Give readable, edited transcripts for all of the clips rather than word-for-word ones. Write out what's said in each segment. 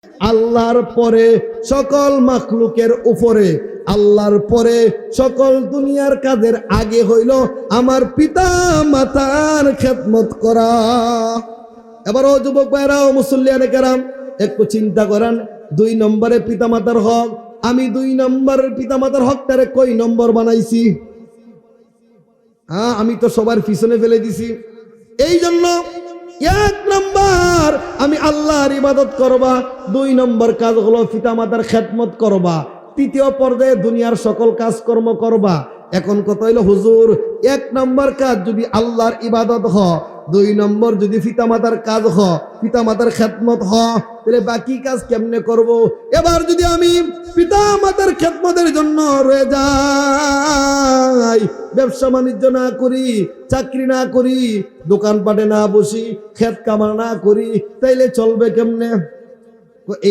আল্লাহর পরে সকল মাখলুকের উপরে, আল্লাহর পরে সকল দুনিয়ার কাজের আগে হইল আমার পিতা মাতার খেদমত করা। এবার ও যুবক ভাইরা ও মুসল্লিয়ানে কেরাম, একটু চিন্তা করেন, 2 নম্বরে পিতামাতার হক। আমি 2 নম্বরের পিতামাতার হকটারে কই নম্বর বানাইছি? আমি তো সবার পিছনে ফেলে দিছি। এই জন্য 1 নম্বর আমি আল্লাহর ইবাদত করবা, 2 নম্বর কাজ হলো পিতামাতার খেদমত করবা, 3য় পর্যায়ে দুনিয়ার সকল কাজকর্ম করবা। এখন কথা হইল হুজুর, 1 নম্বর কাজ যদি আল্লাহর ইবাদত হয়, 2 নম্বর যদি পিতামাতার কাজ হয়, পিতামাতার খেদমত হয়, তাহলে বাকি কাজ কেমনে করব? এবার যদি আমি পিতামাতার খেদমতের জন্য রয়ে যাই, ব্যবসা বাণিজ্য না করি, চাকরি না করি, দোকানপাটে না বসি, খেত কামার না করি, তাইলে চলবে কেমনে?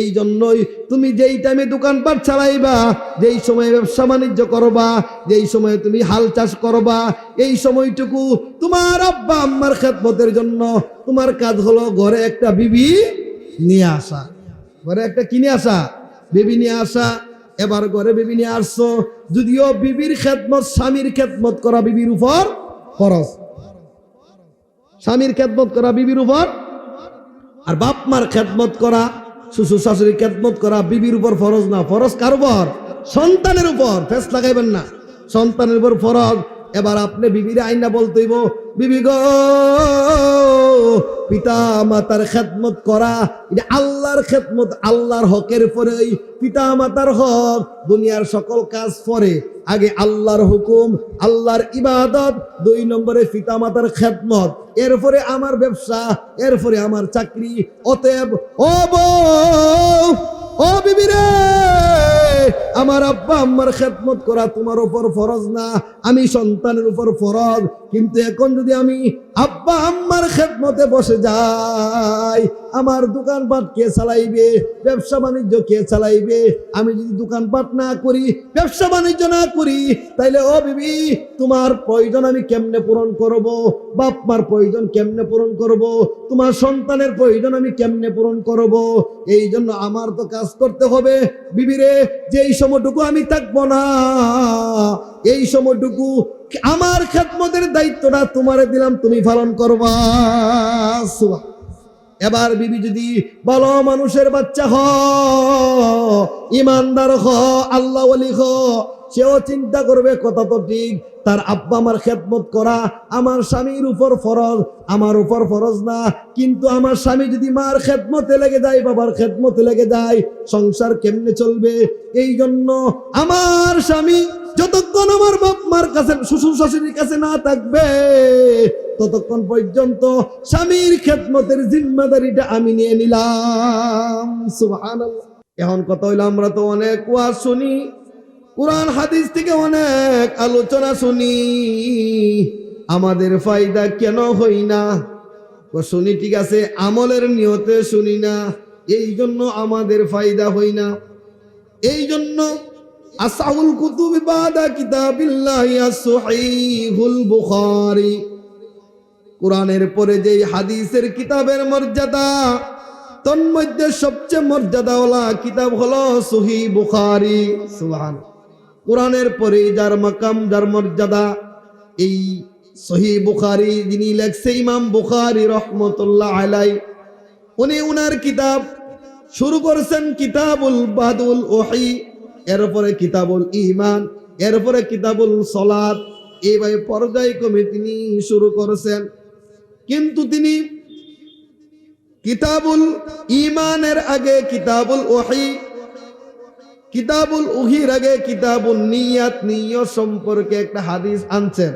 এই জন্যই তুমি যেই টাইমে দোকানপাট চালাইবা, যেই সময় ব্যবসা বাণিজ্য করবা, যেই সময় তুমি হাল চাষ করবা, এই সময়টুকু তোমার আব্বা আম্মার খেদমতের জন্য তোমার কাজ হলো ঘরে একটা বিবি নিয়ে আসা। ঘরে একটা কিনে আসা, বিবি নিয়ে আসা। এবার ঘরে বিবি নিয়ে আসছো, যদিও বিবির খেদমত, স্বামীর খেদমত করা বিবির উপর ফরজ, স্বামীর খেদমত করা বিবির উপর, আর বাপ মার খেদমত করা, শ্বশুর শাশুড়ির খেদমত করা বিবির উপর ফরজ না। ফরজ কার উপর? সন্তানের উপর। ফেস লাগাইবেন না, সন্তানের উপর ফরজ। এবার আপনি বিবির আইনা বলতেইব, বিবি গো, পিতা মাতার খেদমত করা এটা আল্লাহর খেদমত, আল্লাহর হকের পরে পিতা মাতার হক। দুনিয়ার সকল কাজ পরে, আগে আল্লাহর হুকুম, আল্লাহর ইবাদত, 2 নম্বরে পিতা মাতার খেদমত, এরপরে আমার ব্যবসা, এরপরে আমার চাকরি। অতএব ও বউ, ও বিবি রে, আমার আব্বা আম্মার খেদমত করা তোমার উপর ফরজ না, আমি সন্তানের উপর ফরজ। কিন্তু এখন যদি আমি আব্বা আম্মার খেদমতে বসে যাই, আমার দোকানপাট কে চালাইবে? ব্যবসা বাণিজ্য কে চালাইবে? আমি যদি দোকানপাট না করি, ব্যবসা বাণিজ্য না করি, তাইলে ও বিবি, তোমার প্রয়োজন আমি কেমনে পূরণ করব? বাপ মার প্রয়োজন কেমনে পূরণ করব? তোমার সন্তানের প্রয়োজন আমি কেমনে পূরণ করব? এই জন্য আমার তো কাজ করতে হবে। বিবিরে, যেই সময়টুকু আমি থাকবো না, এই সময়টুকু আমার খেদমতের দায়িত্বটা তোমারে দিলাম, তুমি পালন করবা। এবার বিবি যদি ভালো মানুষের বাচ্চা হ, ইমানদার হ, আল্লাহ ওয়ালি হ, সেও চিন্তা করবে কথা তো ঠিক, তার আব্বা আমার খেদমত করা আমার স্বামীর উপর ফরজ, আমার উপর ফরজ না। কিন্তু আমার স্বামী যদি মার খেদমতে লেগে যায়, বাবার খেদমতে লেগে যায়, সংসার কেমনে চলবে? এই জন্য আমার স্বামী যতক্ষণ আমার বাপ মার কাছে, শ্বশুর শাশুড়ির কাছে না থাকবে, ততক্ষণ পর্যন্ত স্বামীর খেদমতের জিম্মাদারিটা আমি নিয়ে নিলাম। সুবহানাল্লাহ। এখন কথা হইলো, আমরা তো অনেক ওয়াজ শুনি, কুরআন হাদিস থেকে অনেক আলোচনা শুনি, আমাদের ফায়দা কেন হই না? শুনি ঠিক আছে, আমলের নিয়তে শুনি না, এই জন্য আমাদের ফায়দা হই না। এই জন্য আসাহুল কুতুব বাদা কিতাবিল্লাহি as-সহিহুল বুখারী, কুরআনের পরে যেই হাদিসের কিতাবের মর্যাদা, তন্মধ্যে সবচেয়ে মর্যাদাওয়ালা কিতাব হলো সহিহ বুখারী। সুবহানাল্লাহ। কুরআনের পরে যার মাকাম, যার মর্যাদা, এই সহিহ বুখারী যিনি লেখছে ইমাম বুখারী রহমতুল্লাহ আলাইহি, উনি উনার কিতাব শুরু করেছেন কিতাবুল বাদুল ওহী, এরপরে কিতাবুল ঈমান, এরপরে কিতাবুল সালাত, এইভাবে পর্যায়ক্রমে তিনি শুরু করেছেন। কিন্তু তিনি কিতাবুল ঈমানের আগে কিতাবুল ওহী, কিতাবুল ওহীর আগে কিতাবুল নিয়াত, নিয়ত সম্পর্কে একটা হাদিস আনছেন।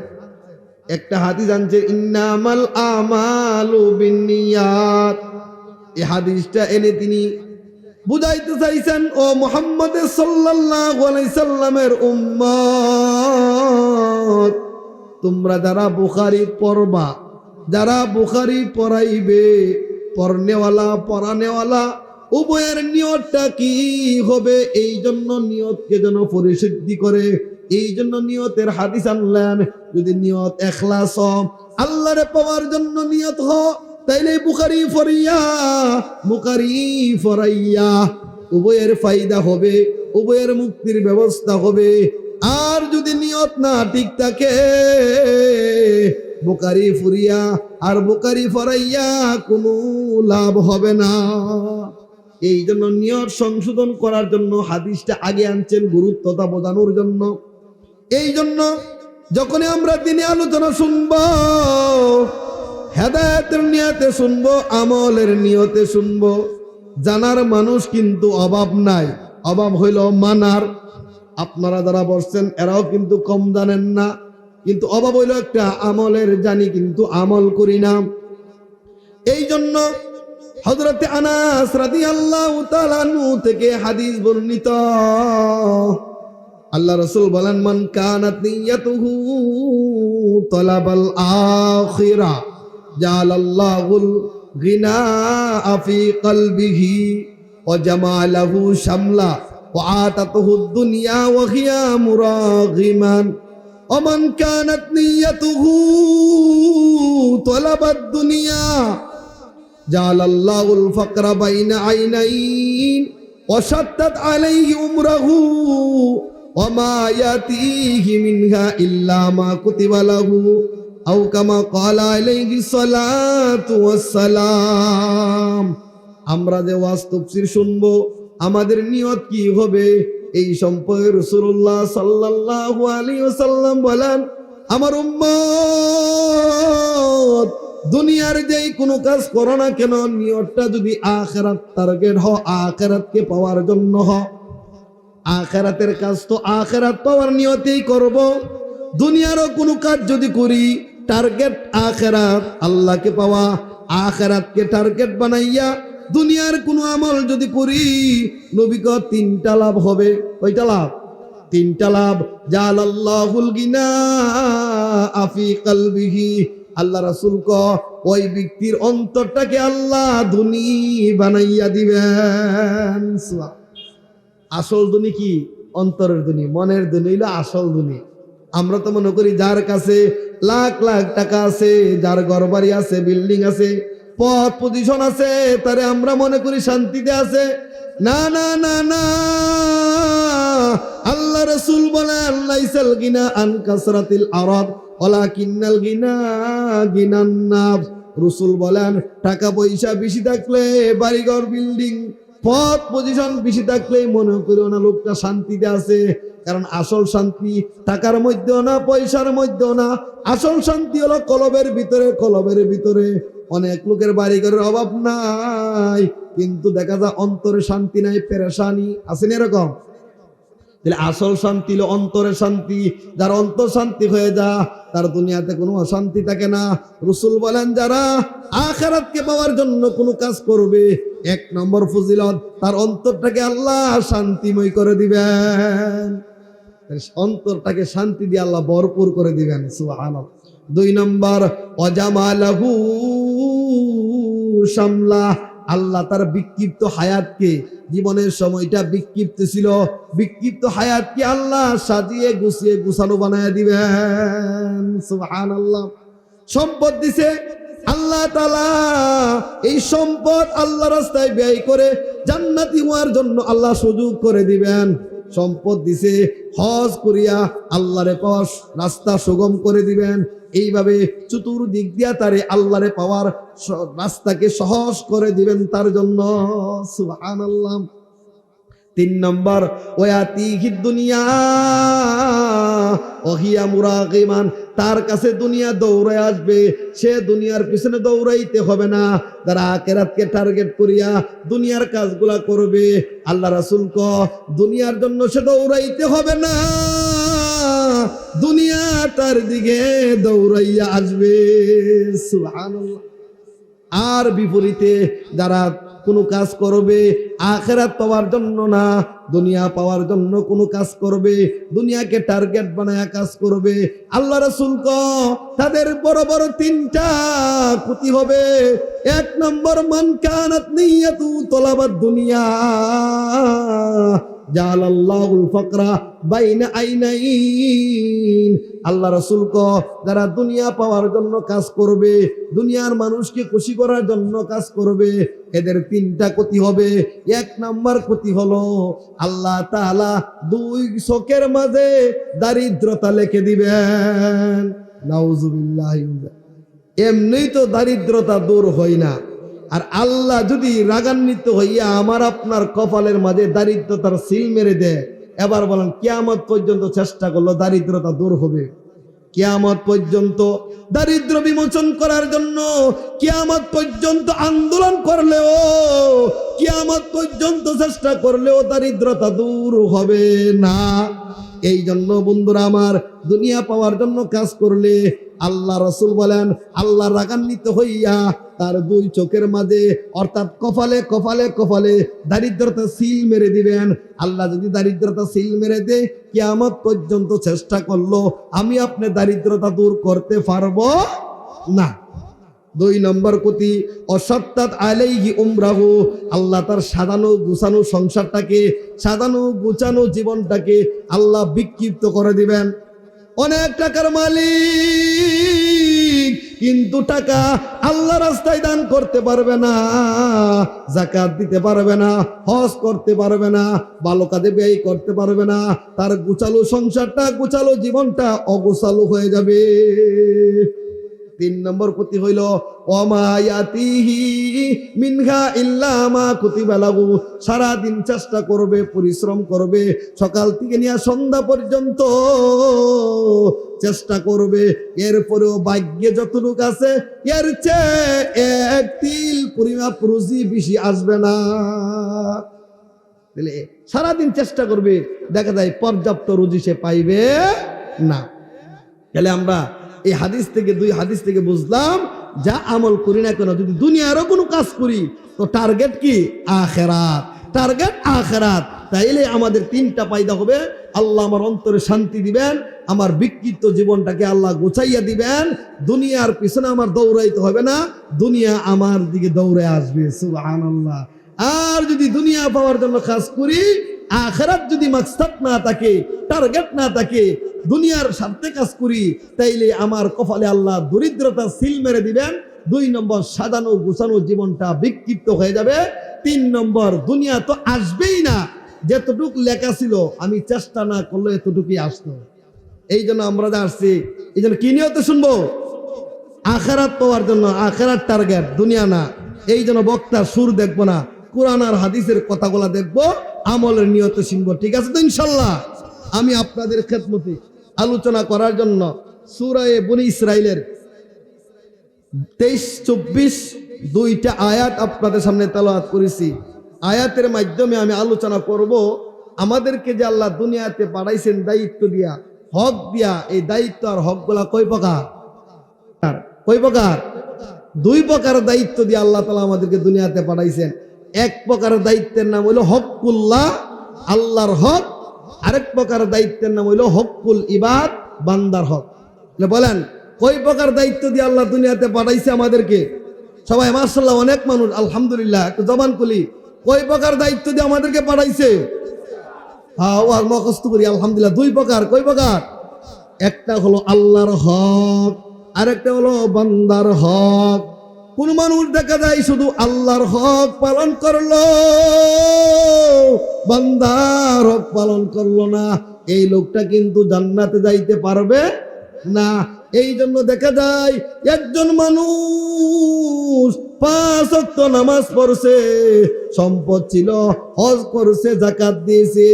ইন্নামাল আমালু বিন্নিয়াত, এই হাদিসটা এনে তিনি বুঝাইতে চাইছেন, ও মুহাম্মদ সাল্লাল্লাহু আলাইহি সাল্লামের উম্মত, তোমরা যারা বুখারী পড়বা, যারা বুখারী পড়াইবে, পড়নেওয়ালা পড়ানেওয়ালা উভয়ের নিয়তটা কি হবে? এই জন্য নিয়তকে যেন পরিশুদ্ধি করে, এই জন্য নিয়তের হাদিস আনলেন। যদি নিয়ত ইখলাস, আল্লাহরে পাওয়ার জন্য নিয়ত হয়, তাইলে বুখারী ফরিয়া বুখারী ফরাইয়া উভয়ের ফায়দা হবে, উভয়ের মুক্তির ব্যবস্থা হবে। আর যদি নিয়ত না ঠিক থাকে, বুখারী ফুরিয়া আর বুখারী ফরাইয়া কোনো লাভ হবে না। এই জন্য নিয়ত সংশোধন করার জন্য হাদিসটা আগে আনছেন, গুরুত্বটা বোঝানোর জন্য। এই জন্য যখনই আমরা দিনে আলোচনা শুনবো, হেদায়েতের নিয়তে শুনবো, আমলের নিয়তে শুনবো। জানার মানুষ কিন্তু অভাব নাই, অভাব হইল মানার। আপনারা যারা বসছেন এরাও কিন্তু কম জানেন না, কিন্তু অভাব হইল একটা আমলের, জানি কিন্তু আমল করি না। এই জন্য হযরতে আনাস রাদিয়াল্লাহু তাআলা আনহু থেকে হাদিস বর্ণিত, আল্লাহ রাসূল বলেন, মান কানাত নিয়াতুহু তালাবাল আখিরা জালাল্লাহুল গিনা ফি কলবিহি ওয়া জামালাহু শামলা ওয়া আতাতুহু দুনিয়া ওয়া হিয়া মুরাগিমান ওয়া মান কানাত নিয়াতুহু তালাবাদ দুনিয়া জালাল্লাহুল ফাকরা বাইনা আইনাইন ওয়া শাত্তাত আলাইহি উমরাহু ওয়া মা ইয়াতিহি মিনহা ইল্লা মা কুতিবা লাহু আও কামা ক্বালা আলাইহি সালাতু ওয়াসসালাম। আমরা যে ওয়াজ তাফসীর শুনবো, আমাদের নিয়ত কি হবে এই সম্পর্কে রাসূলুল্লাহ সাল্লাল্লাহু আলাইহি ওয়াসাল্লাম বলেন, আমার উম্মত দুনিয়ার যেই কোনো কাজ করো না কেন, নিয়তটা যদি আখিরাত টার্গেট হয়, আখিরাতকে পাওয়ার জন্য হয়, আখিরাতের কাজ তো আখিরাত পাওয়ার নিয়তেই করব। দুনিয়ারও কোনো কাজ যদি করি, টার্গেট আখিরাত, আল্লাহকে পাওয়া, আখিরাতকে টার্গেট বানাইয়া দুনিয়ার কোনো আমল যদি করি, নবী কয় তিনটা লাভ হবে। কয়টা লাভ? তিনটা লাভ। জালাল্লাহুল গিনা ফি কলবিহি, আল্লাহ রাসূল কয় ওই ব্যক্তির অন্তরটাকে আল্লাহ ধনী বানাইয়া দিবেন। আসল ধনী কি? অন্তরের ধনী, মনের ধনী হইলো আসল ধনী। আমরা তো মনে করি যার কাছে লাখ লাখ টাকা আছে, যার ঘরবাড়ি আছে, বিল্ডিং আছে, পদ পজিশন আছে, তারে আমরা মনে করি শান্তিতে আছে। না না না না, আল্লাহ রাসূল বলেন, লাইসাল গিনা আন কাসরাতিল আরাদ ওয়ালাকিন্নাল গিনা গিনান নাফস। রাসূল বলেন, টাকা পয়সা বেশি থাকলে, বাড়িঘর বিল্ডিং পদ পজিশন বেশি থাকলে মনে করিও না লোকটা শান্তিতে আছে। কারণ আসল শান্তি টাকার মধ্যেও না, পয়সার মধ্যেও না। আসল শান্তি হলো কলবের ভিতরে। কলবের ভিতরে অনেক লোকের বাড়িঘরের অভাব নাই, কিন্তু দেখা যায় অন্তরে শান্তি নাই, পেরেশানি আছে না, এরকম। তাহলে আসল শান্তি হলো অন্তরের শান্তি। যার অন্তর শান্তি হয়ে যা, তার দুনিয়াতে কোনো অশান্তি থাকে না। রাসূল বলেন, যারা আখিরাতকে পাওয়ার জন্য কোনো কাজ করবে, এক নম্বর ফজিলত, তার অন্তরটাকে আল্লাহ শান্তিময় করে দিবেন। অন্তরটাকে শান্তি দিয়ে আল্লাহ ভরপুর করে দিবেন। সুবহানাল্লাহ। দুই নম্বর, ওয়াজামালাহু শামলা, আল্লাহ তার বিক্ষিপ্ত হায়াতকে, জীবনের সময়টা বিক্ষিপ্ত ছিল, বিক্ষিপ্ত হায়াতকে আল্লাহ সাজিয়ে গুছিয়ে গুছানো বানায় দিবেন। সুবহানাল্লাহ। সম্পদ দিছে আল্লাহ তাআলা, এই সম্পদ আল্লাহ রাস্তায় ব্যয় করে জান্নাতি হওয়ার জন্য আল্লাহ সুযোগ করে দিবেন। সম্পদ দিছে হজ করিয়া আল্লাহরে পাওয়ার রাস্তা সুগম করে দিবেন। এইভাবে চতুর্দিক দিয়া তারে আল্লাহরে পাওয়ার রাস্তাকে সহজ করে দিবেন তার জন্য। সুবহানাল্লাহ। তিন নম্বর, ওয়াতিহিদ দুনিয়া ওহিয়া মুরাগিমান, তার কাছে দুনিয়া দৌড়ে আসবে, সে দুনিয়ার পিছনে দৌড়াইতে হবে না। যারা আখিরাতকে টার্গেট করিয়া দুনিয়ার কাজগুলা করবে, আল্লাহ রাসূল কয় দুনিয়ার জন্য সে দৌড়াইতে হবে না, দুনিয়া তার দিকে দৌড়াইয়া আসবে। সুবহানাল্লাহ। আর বিপরীতে যারা কোনো কাজ করবে আখিরাত পাওয়ার জন্য না, দুনিয়া পাওয়ার জন্য কোনো কাজ করবে, দুনিয়াকে টার্গেট বানায়া কাজ করবে, আল্লাহ রাসূল কয় তাদের বড় বড় তিনটা ক্ষতি হবে। এক নম্বর, মান কানাত নিয়াতু তলাবাদ দুনিয়া জাআলাল্লাহুল ফাকরা বাইনা আইনাইন। আল্লাহ রাসূল যারা দুনিয়া পাওয়ার জন্য কাজ করবে, দুনিয়ার মানুষকে খুশি করার জন্য কাজ করবে, এদের তিনটা ক্ষতি হবে। এক নাম্বার ক্ষতি হলো আল্লাহ তাআলা দুই চোখের মাঝে দারিদ্রতা লিখে দিবেন। নাউজুবিল্লাহ। এমনি তো দারিদ্রতা দূর হয় না, আর আল্লাহ যদি রাগান্বিত হইয়া আমার আপনার কপালের মাঝে দারিদ্রতার সিল মেরে দেয়, এবার বলেন কিয়ামত পর্যন্ত চেষ্টা করলো দারিদ্রতা দূর হবে? কিয়ামত পর্যন্ত দারিদ্র বিমোচন করার জন্য কিয়ামত পর্যন্ত আন্দোলন করলেও, কিয়ামত পর্যন্ত চেষ্টা করলেও দারিদ্রতা দূর হবে না। এই জন্য বন্ধুরা আমার, দুনিয়া পাওয়ার জন্য কাজ করলে আল্লাহ রাসূল বলেন আল্লাহ রাগান্বিত হইয়া তার দুই চোখের মাঝে অর্থাৎ কপালে কপালে কপালে দারিদ্রতা সিল মেরে দিবেন। আল্লাহ যদি দারিদ্রতা সিল মেরে দেয়, কিয়ামত পর্যন্ত চেষ্টা করলো আমি আপনি দারিদ্রতা দূর করতে পারবো না। দুই নম্বর ক্ষতি অসাত্তাত আলাইহি উমরাহু, আল্লাহ তার সাজানো গুছানো সংসারটাকে, সাজানো গুছানো জীবনটাকে আল্লাহ বিক্ষিপ্ত করে দিবেন। অনেক টাকার মালিক, কিন্তু টাকা আল্লাহ রাস্তায় দান করতে পারবে না, যাকাত দিতে পারবে না, হজ করতে পারবে না, ভালো কাজে ব্যয় করতে পারবে না। তার গুছালো সংসারটা, গুছালো জীবনটা অগোছালো হয়ে যাবে। তিন নম্বর ক্ষতি হইল ওয়ামায়াতিহি মিনহা ইল্লা মা কুতিবা লাহু, সারাদিন চেষ্টা করবে, পরিশ্রম করবে, সকাল থেকে নিয়ে সন্ধ্যা পর্যন্ত চেষ্টা করবে, এরপরেও ভাগ্যে যতটুকু আছে এর চেয়ে এক তিল পরিমাপ রুজি বেশি আসবে না। সারাদিন চেষ্টা করবে, দেখা যায় পর্যাপ্ত রুজি সে পাইবে না। তাহলে আমরা এই হাদিস থেকে, দুই হাদিস থেকে বুঝলাম, যা আমল করি না কেন, যদি দুনিয়ারও কোনো কাজ করি তো টার্গেট কি? আখিরাত। টার্গেট আখিরাত। তাইলে আমাদের তিনটা ফায়দা হবে। আল্লাহ আমার অন্তরে শান্তি দিবেন, আমার বিকৃত জীবনটাকে আল্লাহ গোছাইয়া দিবেন, দুনিয়ার পিছনে আমার দৌড়াইতে হবে না, দুনিয়া আমার দিকে দৌড়ে আসবে। সুবহানাল্লাহ। আর যদি দুনিয়া পাওয়ার জন্য কাজ করি, আখিরাত যদি মাকসাদ না থাকে, টার্গেট না থাকে, দুনিয়ার স্বার্থে কাজ করি, তাইলে আমার কপালে আল্লাহ দরিদ্রতা সিল মেরে দিবেন। দুই নম্বর, সাজানো গুছানো জীবনটা বিক্ষিপ্ত হয়ে যাবে। তিন নম্বর, দুনিয়া তো আসবেই না, যতটুক লেখা ছিল আমি চেষ্টা না করলে এতটুকুই আসতো। এই জন্য আমরা যা আসছি, এই জন্য কি নিয়তে শুনবো? আখিরাত পাওয়ার জন্য, আখিরাত টার্গেট, দুনিয়া না। এই জন্য বক্তার সুর দেখবো না, কোরআন আর হাদিসের কথাগুলা দেখবো, আমলের নিয়তে শুনবো। ঠিক আছে তো ইনশাল্লাহ? আমি আপনাদের খেদমতে আলোচনা করার জন্য সূরা বনী ইসরাইলের 23-24 দুইটা আয়াত আপনাদের সামনে তেলাওয়াত করেছি। আয়াতের মাধ্যমে আমি আলোচনা করব আমাদেরকে যে আল্লাহ দুনিয়াতে পাঠাইছেন দায়িত্ব দিয়া, হক দিয়া, এই দায়িত্ব আর হকগুলা কয় প্রকার? কয় প্রকার? দুই প্রকার দায়িত্ব দিয়ে আল্লাহ তাআলা আমাদেরকে দুনিয়াতে পাঠাইছেন। এক প্রকার দায়িত্বের নাম হইল হকুল্লাহ, আল্লাহর হক। আরেক প্রকার দায়িত্বের নাম হইল হকুল ইবাদ, বান্দার হক। বলেন কয় প্রকার দায়িত্ব দিয়ে আল্লাহ দুনিয়াতে পাঠাইছে আমাদেরকে? সবাই মাশাআল্লাহ, অনেক মানুষ আলহামদুলিল্লাহ, একটু জবান খুলি। কয় প্রকার দায়িত্ব দিয়ে আমাদেরকে পাঠাইছে? হ্যাঁ, আর মুখস্থ করি আলহামদুলিল্লাহ। দুই প্রকার। কয় প্রকার? একটা হলো আল্লাহর হক, আরেকটা হলো বান্দার হক। কোন মানুষ দেখা যায় শুধু আল্লাহর হক পালন করলো, বান্দার হক পালন করলো না, এই লোকটা কিন্তু জান্নাতে যাইতে পারবে না। এই জন্য দেখা যায় একজন মানুষ 5 ওয়াক্ত নামাজ পড়ছে, সম্পদ ছিল, হজ করছে, যাকাত দিয়েছে,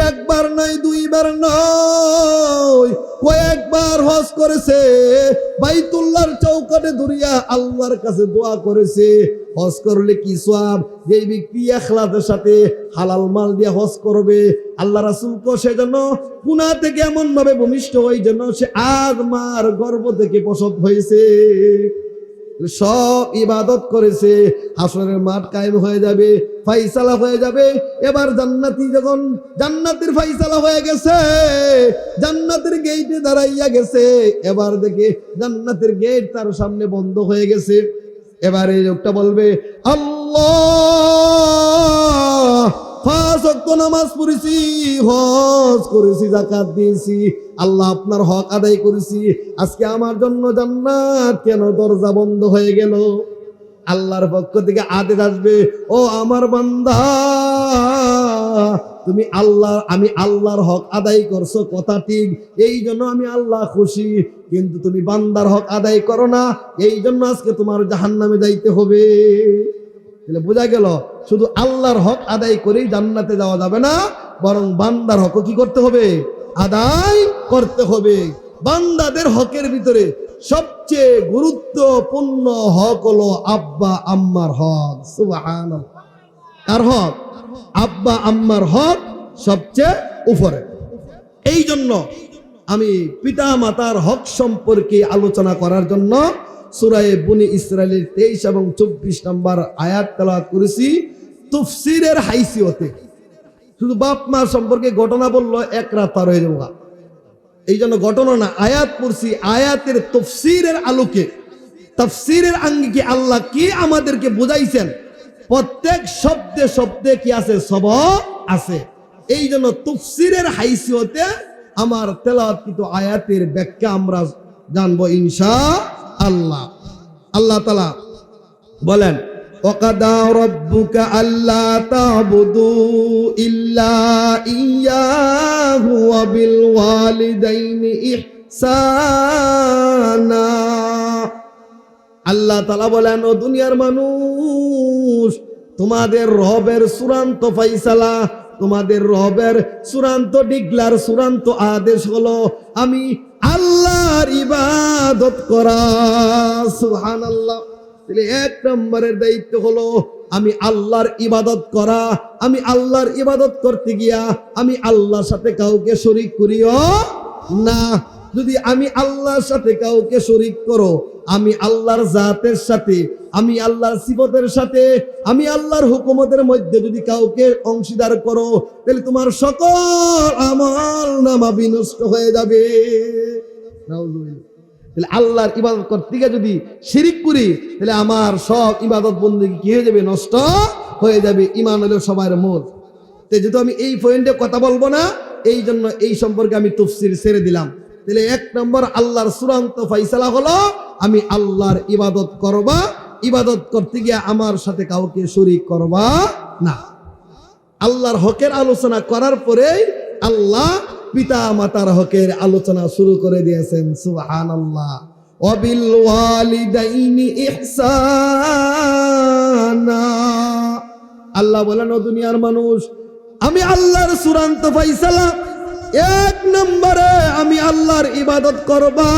একবার নয়, দুইবার নয়, কয়েকবার হজ করেছে, বাইতুল্লাহর চৌকাঠে ধরিয়া আল্লাহর কাছে দোয়া করেছে। হজ করলে কি সওয়াব? যে ব্যক্তি ইখলাসের সাথে হালাল মাল দিয়ে হজ করবে, আল্লাহ রাসূল কো সেজন্য গুনাহ থেকে এমন ভাবে ভূমিষ্ঠ হয় যেন সে আজ মার গর্ভ থেকে প্রসব হয়েছে। সব ইবাদত করেছে, হাসরের মাঠ কায়েম হয়ে যাবে, ফাইসালা হয়ে যাবে। এবার জান্নাতি যখন জান্নাতের ফাইসালা হয়ে গেছে, জান্নাতের গেটে দাঁড়াইয়া গেছে, এবার দেখে জান্নাতের গেট তার সামনে বন্ধ হয়ে গেছে। এবার এই লোকটা বলবে, আল্লাহ 5 ওয়াক্ত নামাজ পড়েছি, হজ করেছি, যাকাত দিয়েছি, আল্লাহ আপনার হক আদায় করেছি, আজকে আমার জন্য জান্নাত কেন দরজা বন্ধ হয়ে গেল? আল্লাহর পক্ষ থেকে আদেশ আসবে, ও আমার বান্দা, আমি আল্লাহর হক আদায় করছো, কথা ঠিক, এই জন্য আমি আল্লাহ খুশি, কিন্তু তুমি বান্দার হক আদায় করো না, এই জন্য আজকে তোমার জাহান্নামে যাইতে হবে। তাহলে বোঝা গেল শুধু আল্লাহর হক আদায় করেই জান্নাতে যাওয়া যাবে না, বরং বান্দার হকও কি করতে হবে? আদায় করতে হবে। বান্দাদের হকের ভিতরে সবচেয়ে গুরুত্বপূর্ণ হক হলো আব্বা আম্মার হক। সুবহানাল্লাহ। কার হক? আব্বা আম্মার হক সবচেয়ে উপরে। এই জন্য আমি পিতা মাতার হক সম্পর্কে আলোচনা করার জন্য সূরা বনী ইসরাইলের 23 এবং 24 নম্বর আয়াত তেলাওয়াত করেছি তাফসীরের হাইসিয়তে। শুধু বাপ মা সম্পর্কে ঘটনা বললো এক রাত পার হয়ে যাবে, এই জন্য ঘটনা না, আয়াত পড়ছি, আয়াতের তাফসীরের আলোকে, তাফসীরের আঙ্গিকে আল্লাহ কি আমাদেরকে বুঝাইছেন, প্রত্যেক শব্দে শব্দে কি আছে? সবক আছে। এই জন্য তাফসীরের হাইসিয়তে আমার তেলাওয়াতকৃত আয়াতের ব্যাখ্যা আমরা জানবো ইনশাআল্লাহ। আল্লাহ তাআলা বলেন, ওয়াকাদা রাব্বুকা আল্লা তা'বুদু ইল্লা ইয়্যাহু ওয়া বিল ওয়ালিদাইনি ইহসানা। আল্লাহ তাআলা বলেন, ও দুনিয়ার মানুষ, তোমাদের রবের চূড়ান্ত ফায়সালা, তোমাদের রবের চূড়ান্ত ডিক্লার, চূড়ান্ত আদেশ হলো আমি আল্লাহর ইবাদত করা। সুবহানাল্লাহ। তাহলে 1 নম্বরের দায়িত্ব হলো আমি আল্লাহর ইবাদত করা। আমি আল্লাহর ইবাদত করতে গিয়া আমি আল্লাহর সাথে কাউকে শরীক করিও না। যদি আমি আল্লাহর সাথে কাউকে শরীক করো, আমি আল্লাহর জাতের সাথে, আমি আল্লাহর সিফতের সাথে, আমি আল্লাহর হুকুমতের মধ্যে যদি কাউকে অংশীদার করো, তাহলে তোমার সকল আমল নামা বিনষ্ট হয়ে যাবে। তাহলে আল্লাহর ইবাদত করতে গিয়ে যদি শিরিক করি, তাহলে আমার সব ইবাদত বন্দেগী কি হয়ে যাবে? নষ্ট হয়ে যাবে। ঈমান হলো সবার মূল। যেহেতু আমি এই পয়েন্টে কথা বলবো না, এই জন্য এই সম্পর্কে আমি তাফসীর ছেড়ে দিলাম। তাহলে 1 নম্বর আল্লাহর চূড়ান্ত ফায়সালা হলো আমি আল্লাহর ইবাদত করবা, ইবাদত করতে গিয়ে আমার সাথে কাউকে শরীক করবা না। আল্লাহর হকের আলোচনা করার পরে আল্লাহ পিতা মাতার হকের আলোচনা শুরু করে দিয়েছেন। সুবহানাল্লাহ। ওয়াবিল ওয়ালিদাইনি ইহসানা। আল্লাহ বলেন, ও দুনিয়ার মানুষ, আমি আল্লাহর চূড়ান্ত ফায়সালা 1 নম্বরে আমি আল্লাহর ইবাদত করবা।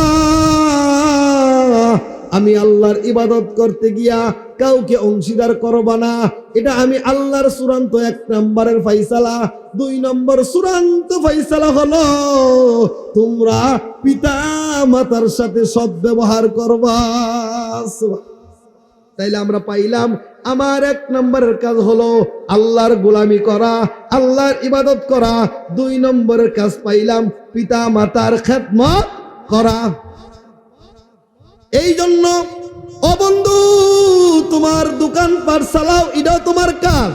আমি আল্লাহর ইবাদত করতে গিয়া কাউকে অংশীদার করবা না, এটা আমি আল্লাহর চূড়ান্ত 1 নম্বরের ফায়সালা। 2 নম্বর চূড়ান্ত ফায়সালা হলো তোমরা পিতা মাতার সাথে সদ্ব্যবহার করবা। তাইলে আমরা পাইলাম আমার 1 নম্বরের কাজ হলো আল্লাহর গোলামি করা, আল্লাহর ইবাদত করা। 2 নম্বরের কাজ পাইলাম পিতা মাতার খেদমত করা। এই জন্য ও বন্ধু, তোমার দোকানপাট চালাও, এটাও তোমার কাজ।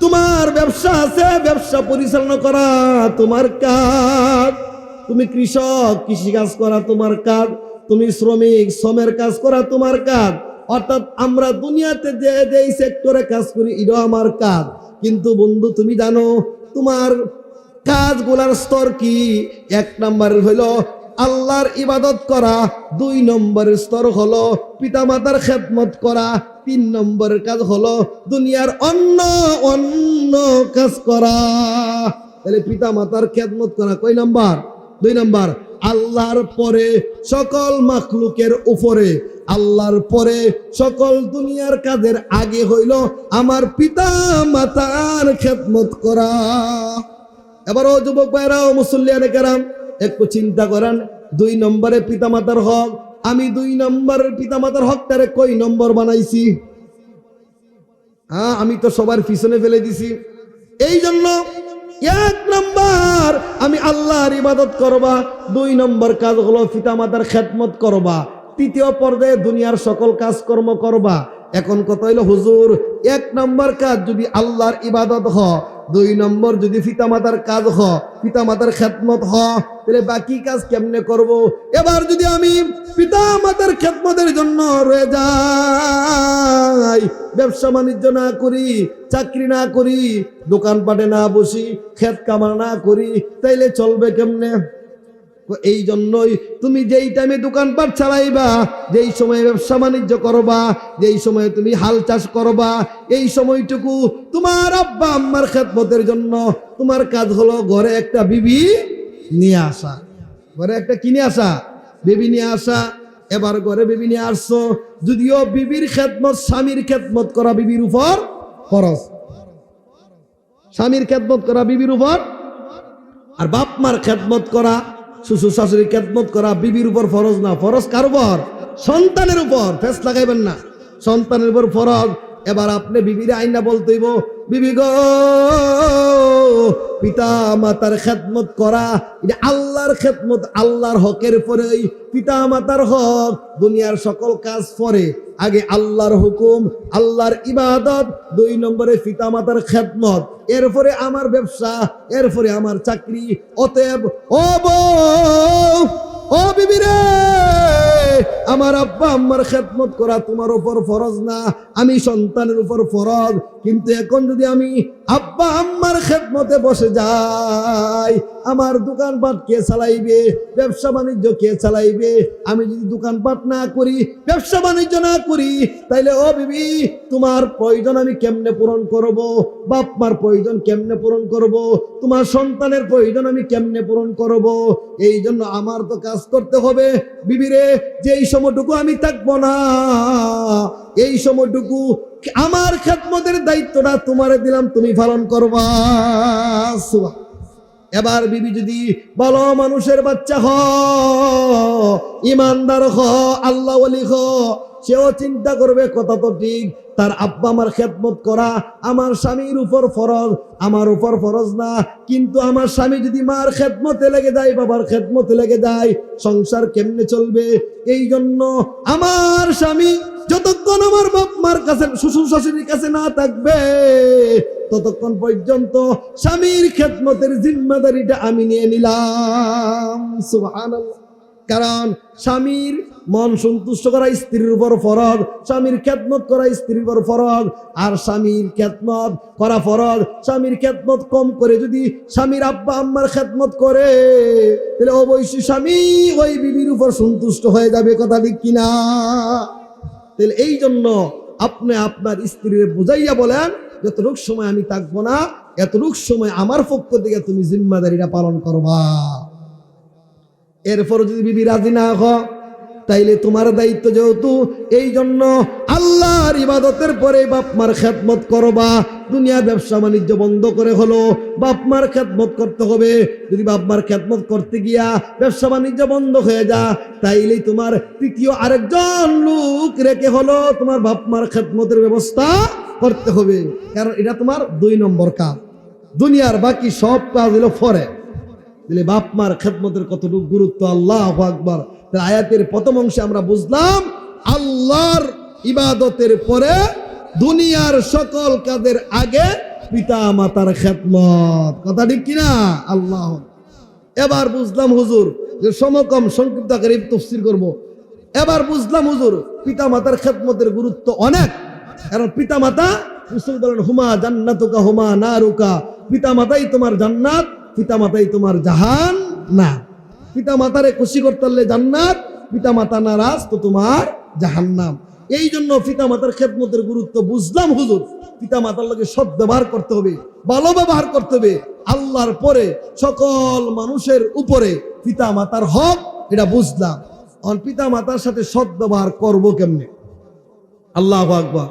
তোমার ব্যবসা আছে, ব্যবসা পরিচালনা করা তোমার কাজ। তুমি কৃষক, কৃষিকাজ করা তোমার কাজ। তুমি শ্রমিক, শ্রমের কাজ করা তোমার কাজ। অর্থাৎ আমরা দুনিয়াতে যে সেক্টরে কাজ করি, এটাও আমার কাজ। কিন্তু বন্ধু, তুমি জানো তোমার কাজগুলার স্তর কি? 1 নম্বর হলো আল্লাহর ইবাদত করা, 2 নম্বরের স্তর হলো পিতামাতার খেদমত করা, 3 নম্বরের কাজ হলো দুনিয়ার অন্য কাজ করা। তাহলে পিতামাতার খেদমত করা কয় নম্বর? 2 নম্বর। আল্লাহর পরে সকল মাখলুকের উপরে, আল্লাহর পরে সকল দুনিয়ার কাজের আগে হইল আমার পিতা মাতার খেদমত করা। এবার ও যুবক ভাইরা, ও মুসল্লিয়ানে কেরাম, একটু চিন্তা করেন, 2 নম্বরে পিতামাতার হক। আমি 2 নম্বরের পিতামাতার হকটারে কই নম্বর বানাইছি? আমি তো সবার পিছনে ফেলে দিছি। এই জন্য 1 নম্বর আমি আল্লাহর ইবাদত করবা, 2 নম্বর কাজ হলো পিতামাতার খেদমত করবা, 3য় পর্যায়ে দুনিয়ার সকল কাজকর্ম করবা। এখন কথা হইলো, হুজুর 1 নম্বর কাজ যদি আল্লাহর ইবাদত হয়, দুই নম্বর যদি পিতামাতার কাজ হ, পিতামাতার খেদমত হ, তাহলে বাকি কাজ কেমনে করব? এবার যদি আমি পিতামাতার খেদমতের জন্য রয়ে যাই, ব্যবসা বাণিজ্য না করি, চাকরি না করি, দোকানপাটে না বসি, খেত কামার না করি, তাইলে চলবে কেমনে? এই জন্যই তুমি যেই টাইমে দোকানপাট চালাইবা, যেই সময় ব্যবসা বাণিজ্য করবা, যেই সময় তুমি হাল চাষ করবা, এই সময়টুকু তোমার আব্বা আম্মার খেদমতের জন্য তোমার কাজ হলো ঘরে একটা বিবি নিয়ে আসা। ঘরে একটা কিনে আসা, বিবি নিয়ে আসা। এবার ঘরে বিবি নিয়ে আসছো, যদিও বিবির খেদমত, স্বামীর খেদমত করা বিবির উপর ফরজ। স্বামীর খেদমত করা বিবির উপর, আর বাপ মার খেদমত করা, শ্বশুর শাশুড়ির খেদমত করা বিবির উপর ফরজ না। ফরজ কার উপর? সন্তানের উপর। ফেস লাগাইবেন না, সন্তানের উপর ফরজ। এবার আপনি বিবির আইনা বলতেইব, বিবি গো, পিতা মাতার খেদমত করা এটা আল্লাহর খেদমত, আল্লাহর হকের পরেই পিতা মাতার হক। দুনিয়ার সকল কাজ পরে, আগে আল্লাহর হুকুম, আল্লাহর ইবাদত, দুই নম্বরে পিতা মাতার খেদমত, এরপরে আমার ব্যবসা, এরপরে আমার চাকরি। অতএব ও বউ, ও বিবি রে, আমার আব্বা আম্মার খেদমত করা তোমার উপর ফরজ না, আমি সন্তানের উপর ফরজ। কিন্তু এখন যদি আমি আব্বা আম্মার খেদমতে বসে যাই, আমার দোকানপাট কে চালাইবে? ব্যবসা বাণিজ্য কে চালাইবে? আমি যদি দোকানপাট না করি, ব্যবসা বাণিজ্য না করি, তাইলে ও বিবি, তোমার প্রয়োজন আমি কেমনে পূরণ করব? বাপ মার প্রয়োজন কেমনে পূরণ করব? তোমার সন্তানের প্রয়োজন আমি কেমনে পূরণ করব? এই জন্য আমার তো কাজ করতে হবে। বিবিরে, যেই সময়টুকু আমি থাকবো না, এই সময়টুকু আমার খেদমতের দায়িত্বটা তোমারে দিলাম, তুমি পালন করবা। এবার বিবি যদি ভালো মানুষের বাচ্চা হ, ইমানদার হ, আল্লাহ ওয়ালি হ, সেও চিন্তা করবে কথা তো ঠিক, তার আব্বা আমার খেদমত করা আমার স্বামীর উপর ফরজ, আমার উপর ফরজ না। কিন্তু আমার স্বামী যদি মার খেদমতে লেগে যায়, বাবার খেদমতে লেগে যায়, সংসার কেমনে চলবে? এই জন্য আমার স্বামী যতক্ষণ আমার বাপ মার কাছে, শ্বশুর শাশুড়ির কাছে না থাকবে, ততক্ষণ পর্যন্ত স্বামীর খেদমতের জিম্মাদারিটা আমি নিয়ে নিলাম। সুবহানাল্লাহ। কারণ স্বামীর মন সন্তুষ্ট করা স্ত্রীর উপর ফরজ, স্বামীর খেদমত করা স্ত্রীর উপর ফরজ। আর স্বামীর খেদমত করা ফরজ, স্বামীর খেদমত কম করে যদি স্বামীর আব্বা আম্মার খেদমত করে, তাহলে অবশ্যই স্বামী ওই বিবির উপর সন্তুষ্ট হয়ে যাবে। কথা ঠিক কিনা? তাহলে এই জন্য আপনি আপনার স্ত্রীর বুঝাইয়া বলেন, যতটুক সময় আমি থাকবো না, এতটুক সময় আমার পক্ষ থেকে তুমি জিম্মাদারিটা পালন করবা। এরপর যদি বিবি রাজি না হয়, তাইলে তোমার দায়িত্ব যেহেতু, এই জন্য আল্লাহর ইবাদতের পরে বাপ মার খেদমত করবা। দুনিয়ার ব্যবসা বাণিজ্য বন্ধ করে হলো বাপ মার খেদমত করতে হবে। যদি বাপ মার খেদমত করতে গিয়া ব্যবসা বাণিজ্য বন্ধ হয়ে যা, তাইলেই তোমার তৃতীয় আরেকজন লোক রেখে হলো তোমার বাপ মার খেদমতের ব্যবস্থা করতে হবে। কারণ এটা তোমার 2 নম্বর কাজ। দুনিয়ার বাকি সব কাজ হলো পরে। দিলে বাপ মার খেদমতের কতটুকু গুরুত্ব! আল্লাহু আকবার। আয়াতের প্রথম অংশে আমরা বুঝলাম আল্লাহর ইবাদতের পরে দুনিয়ার সকল কাজের আগে পিতা মাতার খেদমত। কথা ঠিক কিনা? আল্লাহ। এবার বুঝলাম হুজুর যে সমকম সংক্ষিপ্ত আকারে তাফসীর করব। এবার বুঝলাম হুজুর পিতা মাতার খেদমতের গুরুত্ব অনেক। কারণ পিতা মাতা, রাসূল বলেন, হুমা জান্নাতুকা হুমা নারুকা, পিতা মাতাই তোমার জান্নাত, পিতা মাতাই তোমার জাহান না। পিতা মাতারে খুশি করতে পারলে জান্নাত, পিতা মাতা নারাজ তো তোমার জাহান্নাম। এই জন্য পিতা মাতার খেদমতের গুরুত্ব বুঝলাম হুজুর। পিতা মাতার লগে সৎ ব্যবহার করতে হবে, ভালো ব্যবহার করতে হবে। আল্লাহর পরে সকল মানুষের উপরে পিতা মাতার হক, এটা বুঝলাম। আর পিতা মাতার সাথে সৎ ব্যবহার করবো কেমনে? আল্লাহু আকবার।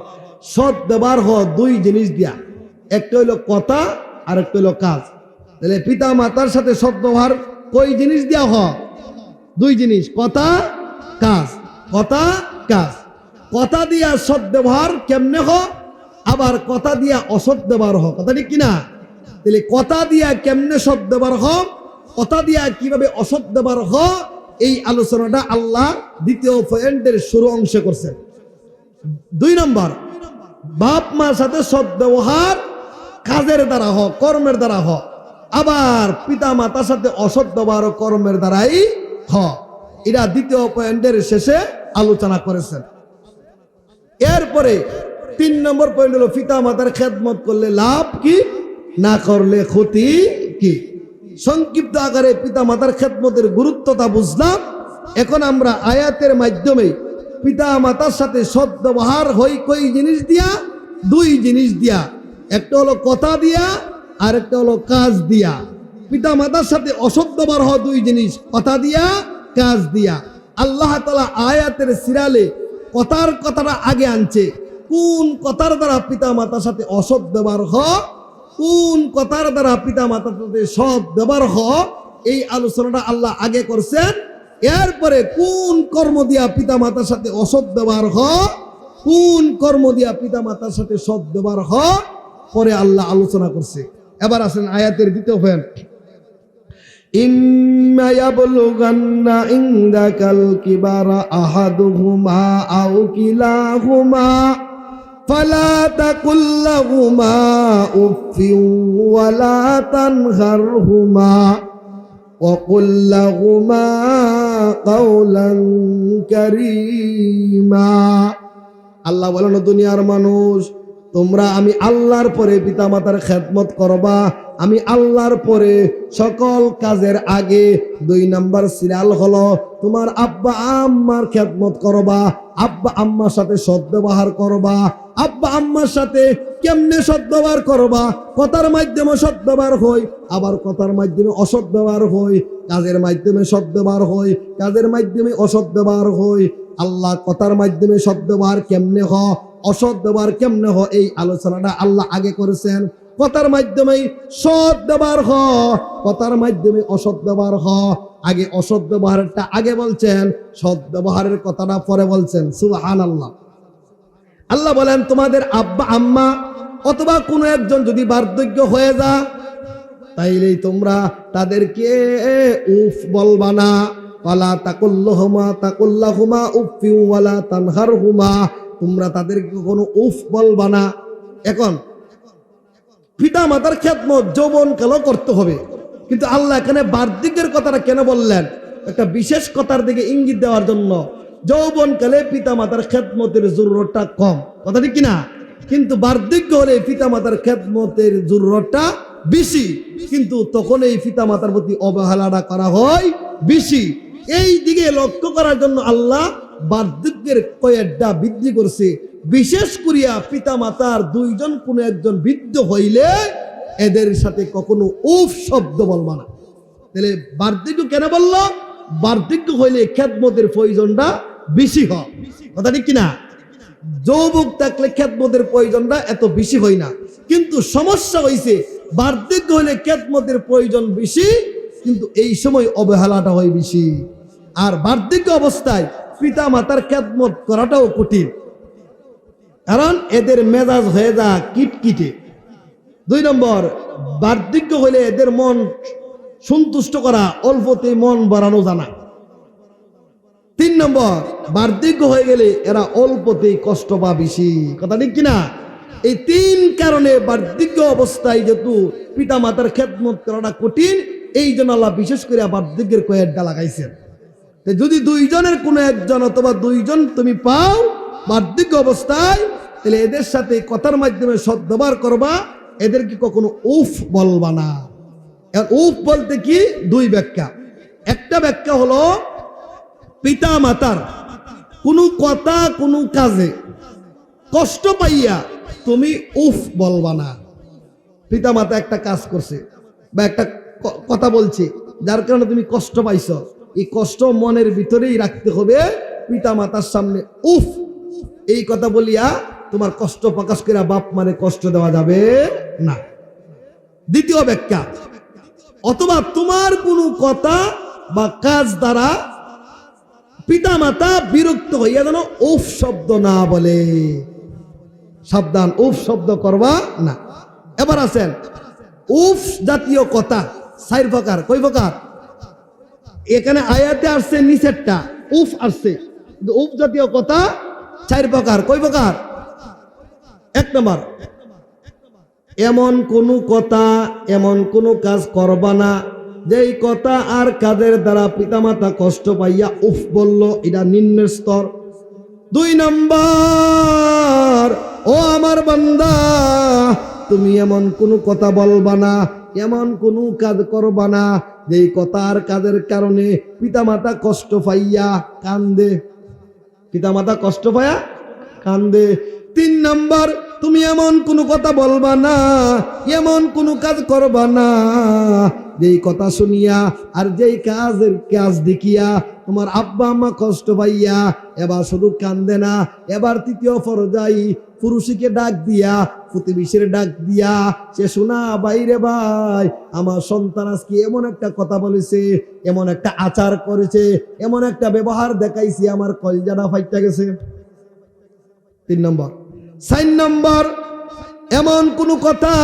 সৎ ব্যবহার হয় 2 জিনিস দিয়া, একটা হইলো কথা আর একটা হইলো কাজ। তাহলে পিতা মাতার সাথে সৎ ব্যবহার কই জিনিস দিয়া হয়? 2 জিনিস, কথা কাজ। কথা কাজ। কথা দিয়া সৎ ব্যবহার কেমনে হয়, আবার কথা দিয়া অসৎ ব্যবহার হয়। কথা ঠিক কিনা? তাহলে কথা দিয়া কেমনে সৎ ব্যবহার হয়, কথা দিয়া কিভাবে অসৎ ব্যবহার হয়, এই আলোচনাটা আল্লাহ দ্বিতীয় পয়েন্টের শুরু অংশে করছেন। 2 নম্বর, বাপ মার সাথে সৎ ব্যবহার কাজের দ্বারা হোক, কর্মের দ্বারা হোক, আবার পিতা মাতার সাথে অসৎ ব্যবহার ও কর্মের দ্বারাই হোক। এরা দ্বিতীয় পয়েন্টের শেষে আলোচনা করেছেন। এরপরে 3 নম্বর পয়েন্ট হলো পিতা মাতার খেদমত করলে লাভ কি, না করলে ক্ষতি কি। সংক্ষিপ্ত আকারে পিতা মাতার খেদমতের গুরুত্বটা বুঝলাম। এখন আমরা আয়াতের মাধ্যমে পিতা মাতার সাথে সৎ ব্যবহার হই কই জিনিস দিয়া, 2 জিনিস দিয়া, একটা হলো কথা দিয়া আর একটা হলো কাজ দিয়া। পিতা মাতার সাথে অসৎ ব্যবহার হয় 2 জিনিস, কথা দিয়া, কাজ দিয়া। আল্লাহ তাআলা আয়াতের সিরালে কথাটা আগে আনছে। কোন কথার দ্বারা পিতা মাতার সাথে অসৎ ব্যবহার হয়, কোন কথার দ্বারা পিতা মাতার সাথে সৎ ব্যবহার হয়, এই আলোচনাটা আল্লাহ আগে করছেন। এরপরে কোন কর্ম দিয়া পিতা মাতার সাথে অসৎ ব্যবহার হয়, কোন কর্ম দিয়া পিতা মাতার সাথে সৎ ব্যবহার হয়, পরে আল্লাহ আলোচনা করছে। এবার আসেন আয়াতের দ্বিতীয় পয়েন্ট। ইম্মা ইয়াবলুগান্না ইনদাকাল কিবারা আহাদুহুমা আও কিলাহুমা ফালা তাকুল লাহুমা উফফিন ওয়ালা তানহারহুমা ওয়া কুল লাহুমা কাওলান কারীমা। আল্লাহ বলেন, দুনিয়ার মানুষ, তোমরা আমি আল্লাহর পরে পিতা মাতার খেদমত করবা। আমি আল্লাহর পরে সকল কাজের আগে 2 নাম্বার সিরিয়াল হলো তোমার আব্বা আম্মার খেদমত করবা। আব্বা আম্মার সাথে সদ্ব্যবহার করবা। আব্বা আম্মার সাথে কেমনে সদ্ব্যবহার করবা? কথার মাধ্যমে সদ্ব্যবহার হয়, আবার কথার মাধ্যমে অসৎ ব্যবহার হয়, কাজের মাধ্যমে সদ্ব্যবহার হয়, কাজের মাধ্যমে অসৎ ব্যবহার হয়। আল্লাহ কথার মাধ্যমে সদ্ব্যবহার কেমনে হয়, অসৎ ব্যবহার কেমনে হয়, এই আলোচনাটা আল্লাহ আগে করেছেন। কথার মাধ্যমে সৎ ব্যবহার হয়, কথার মাধ্যমে অসৎ ব্যবহার হয়। আগে অসৎ ব্যবহারটা আগে বলছেন, সৎ ব্যবহারের কথাটা পরে বলছেন। সুবহানাল্লাহ। আল্লাহ বলেন, তোমাদের আব্বা আম্মা অথবা কোনো একজন যদি বার্ধক্য হয়ে যায়, তাইলেই তোমরা তাদেরকে উফ বলবা না। ওয়ালা তাকুল্লাহুমা উফফিন ওয়ালা তানহারহুমা, তোমরা তাদেরকে কোনো উফ বলবা না। এখন পিতা মাতার খেদমত যৌবনকালও করতে হবে, কিন্তু আল্লাহ এখানে বার্ধক্যের কথাটা কেন বললেন? একটা বিশেষ কথার দিকে ইঙ্গিত দেওয়ার জন্য। যৌবনকালে পিতা মাতার খেদমতের জরুরতটা কম, কথা ঠিক কিনা? কিন্তু বার্ধক্য হলে পিতা মাতার খেদমতের জরুরতটা বেশি, কিন্তু তখন এই পিতা মাতার প্রতি অবহেলাটা করা হয় বেশি। এই দিকে লক্ষ্য করার জন্য আল্লাহ বার্ধক্যের কয়েকটা বৃদ্ধি করছে। বিশেষ করিয়া পিতা মাতার 2 জন কোনো একজন বৃদ্ধ হইলে এদের সাথে কখনো উফ শব্দ বলবা না। তাহলে বার্ধক্য কেন বলল? বার্ধক্য হইলে খেদমতের প্রয়োজনটা বেশি হয়, কথা ঠিক কিনা? যৌবক থাকলে খেদমতের প্রয়োজনটা এত বেশি হয় না, কিন্তু সমস্যা হইছে বার্ধক্য হইলে খেদমতের প্রয়োজন বেশি, কিন্তু এই সময় অবহেলাটা হয় বেশি। আর বার্ধক্য অবস্থায় পিতা মাতার খেদমত করাটাও কঠিন, কারণ এদের মেজাজ হয়ে যা কিটকিটে। 2 নম্বর, বার্ধক্য হইলে এদের মন সন্তুষ্ট করা অল্পতে মন বাড়ানো জানা। 3 নম্বর, বার্ধক্য হয়ে গেলে এরা অল্পতেই কষ্ট পা বেশি, কথা ঠিক কিনা? এই 3 কারণে বার্ধক্য অবস্থায় যেহেতু পিতা মাতার খেদমত করাটা কঠিন, এই জন্য আল্লাহ বিশেষ করে বার্ধক্যের কয়েকটা লাগাইছেন। যদি 2 জনের কোনো একজন অথবা 2 জন তুমি পাও বার্ধক্য অবস্থায়, তাহলে এদের সাথে কথার মাধ্যমে সদ্ব্যবহার করবা, এদেরকে কখনো উফ বলবা না। উফ বলতে কি 2 ব্যাখ্যা। একটা ব্যাখ্যা হলো পিতা মাতার কোনো কথা কোনো কাজে কষ্ট পাইয়া তুমি উফ বলবা না। পিতা মাতা একটা কাজ করছে বা একটা কথা বলছে, যার কারণে তুমি কষ্ট পাইছো, এই কষ্ট মনের ভিতরেই রাখতে হবে। পিতা মাতার সামনে উফ এই কথা বলিয়া তোমার কষ্ট প্রকাশ করে বাপ মানে কষ্ট দেওয়া যাবে না। দ্বিতীয় ব্যাখ্যা, অথবা তোমার কোনো কথা বা কাজ দ্বারা পিতা মাতা বিরক্ত হইয়া যেন উফ শব্দ না বলে, সাবধান, উফ শব্দ করবা না। এবার আছেন উফ জাতীয় কথা 4 প্রকার। কয় প্রকার? এখানে আয়াতে আসছে নিচেরটা, উফ আসছে, কিন্তু উফ জাতীয় কথা 4 প্রকার। কয় প্রকার? 1 নম্বর, এমন কোনো কথা, এমন কোনো কাজ করবা না যেই কথা আর কাজের দ্বারা পিতামাতা কষ্ট পাইয়া উফ বলল, এটা নিম্নের স্তর। 2 নম্বর, ও আমার বান্দা, তুমি এমন কোনো কথা বলবা না, এমন কোনো কাজ করবা না যেই কথা আর কাজের কারণে পিতামাতা কষ্ট পাইয়া কান্দে, পিতামাতা কষ্ট পাইয়া কান্দে। 3 নম্বর, তুমি এমন কোনো কথা বলবা না, এমন কোনো কাজ করবা না যেই কথা শুনিয়া আর যেই কাজ দেখিয়া তোমার আব্বা আম্মা কষ্ট পাইয়া এবার শুধু কান্দে না, এবার 3য় পর্যায়ে পুরুষকে ডাক দিয়া, প্রতিবেশীর ডাক দিয়া সে শোনা, বাইরে ভাই, আমার সন্তান আজকে এমন একটা কথা বলেছে, এমন একটা আচার করেছে, এমন একটা ব্যবহার দেখাইছে, আমার কলজাটা ফাইটা গেছে। 3 নম্বর। 4 নম্বর, এমন কোনো কথা,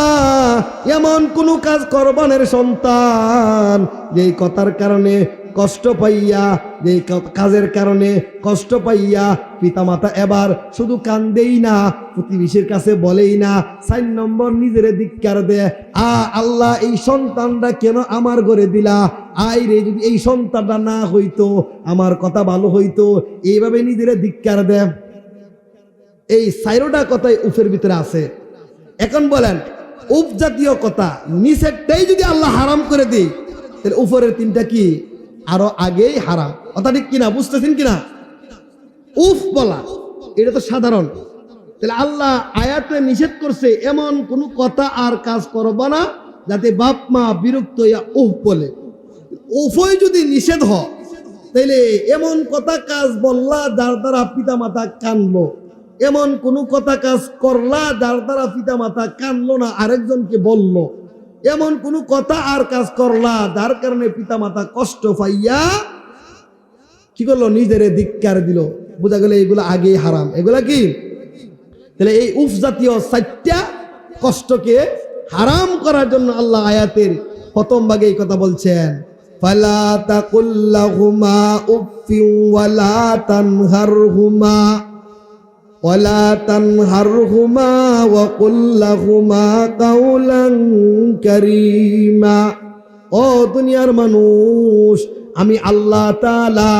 এমন কোনো কাজ করবানের সন্তান যেই কথার কারণে কষ্ট পাইয়া, যেই কাজের কারণে কষ্ট পাইয়া পিতামাতা এবার শুধু কান্দেই না, প্রতিবেশীর কাছে বলেই না, 4 নম্বর নিজের ধিক্কার দেয়, আল্লাহ এই সন্তানটা কেন আমার ঘরে দিলা, রে যদি এই সন্তানটা না হইতো আমার কথা ভালো হইতো, এইভাবে নিজের ধিক্কার দেয়। এই 4টা কথাই উফের ভিতরে আছে। এখন বলেন, উফ জাতীয় কথা নিষেধটাই যদি আল্লাহ হারাম করে দেয়, তাহলে উপরের 3টা কি আরো আগেই হারাম। কথা ঠিক কিনা, বুঝতেছেন কিনা? উফ বলা এটা তো সাধারণ, তাহলে আল্লাহ আয়াতে নিষেধ করছে এমন কোনো কথা আর কাজ করবা না যাতে বাপ মা বিরক্ত হইয়া উফ বলে। উফই যদি নিষেধ হয়, তাহলে এমন কথা কাজ বললা যার দ্বারা পিতা মাতা কানলো, এমন কোন কথা কাজ করলা যার দ্বারা পিতা মাতা কানলো না, আরেকজনকে বলল, এমন কোন কথা আর কাজ করলা যার কারণে পিতা মাতা কষ্ট পাইয়া কি করলো, নিজেরে ধিক্কার দিল। বোঝা গেল এগুলো আগেই হারাম। এগুলা কি? তাহলে এই উফ জাতীয় 4টা কষ্টকে হারাম করার জন্য আল্লাহ আয়াতের প্রথম ভাগে এই কথা বলছেন, ফালা তাকুল্লাহুমা উফিন ওয়ালা তানহারহুমা ওয়ালা তানহারহুমা ওয়া কুল্লাহুমা কাওলান কারীমা। ও দুনিয়ার মানুষ, আমি আল্লাহ তাআলা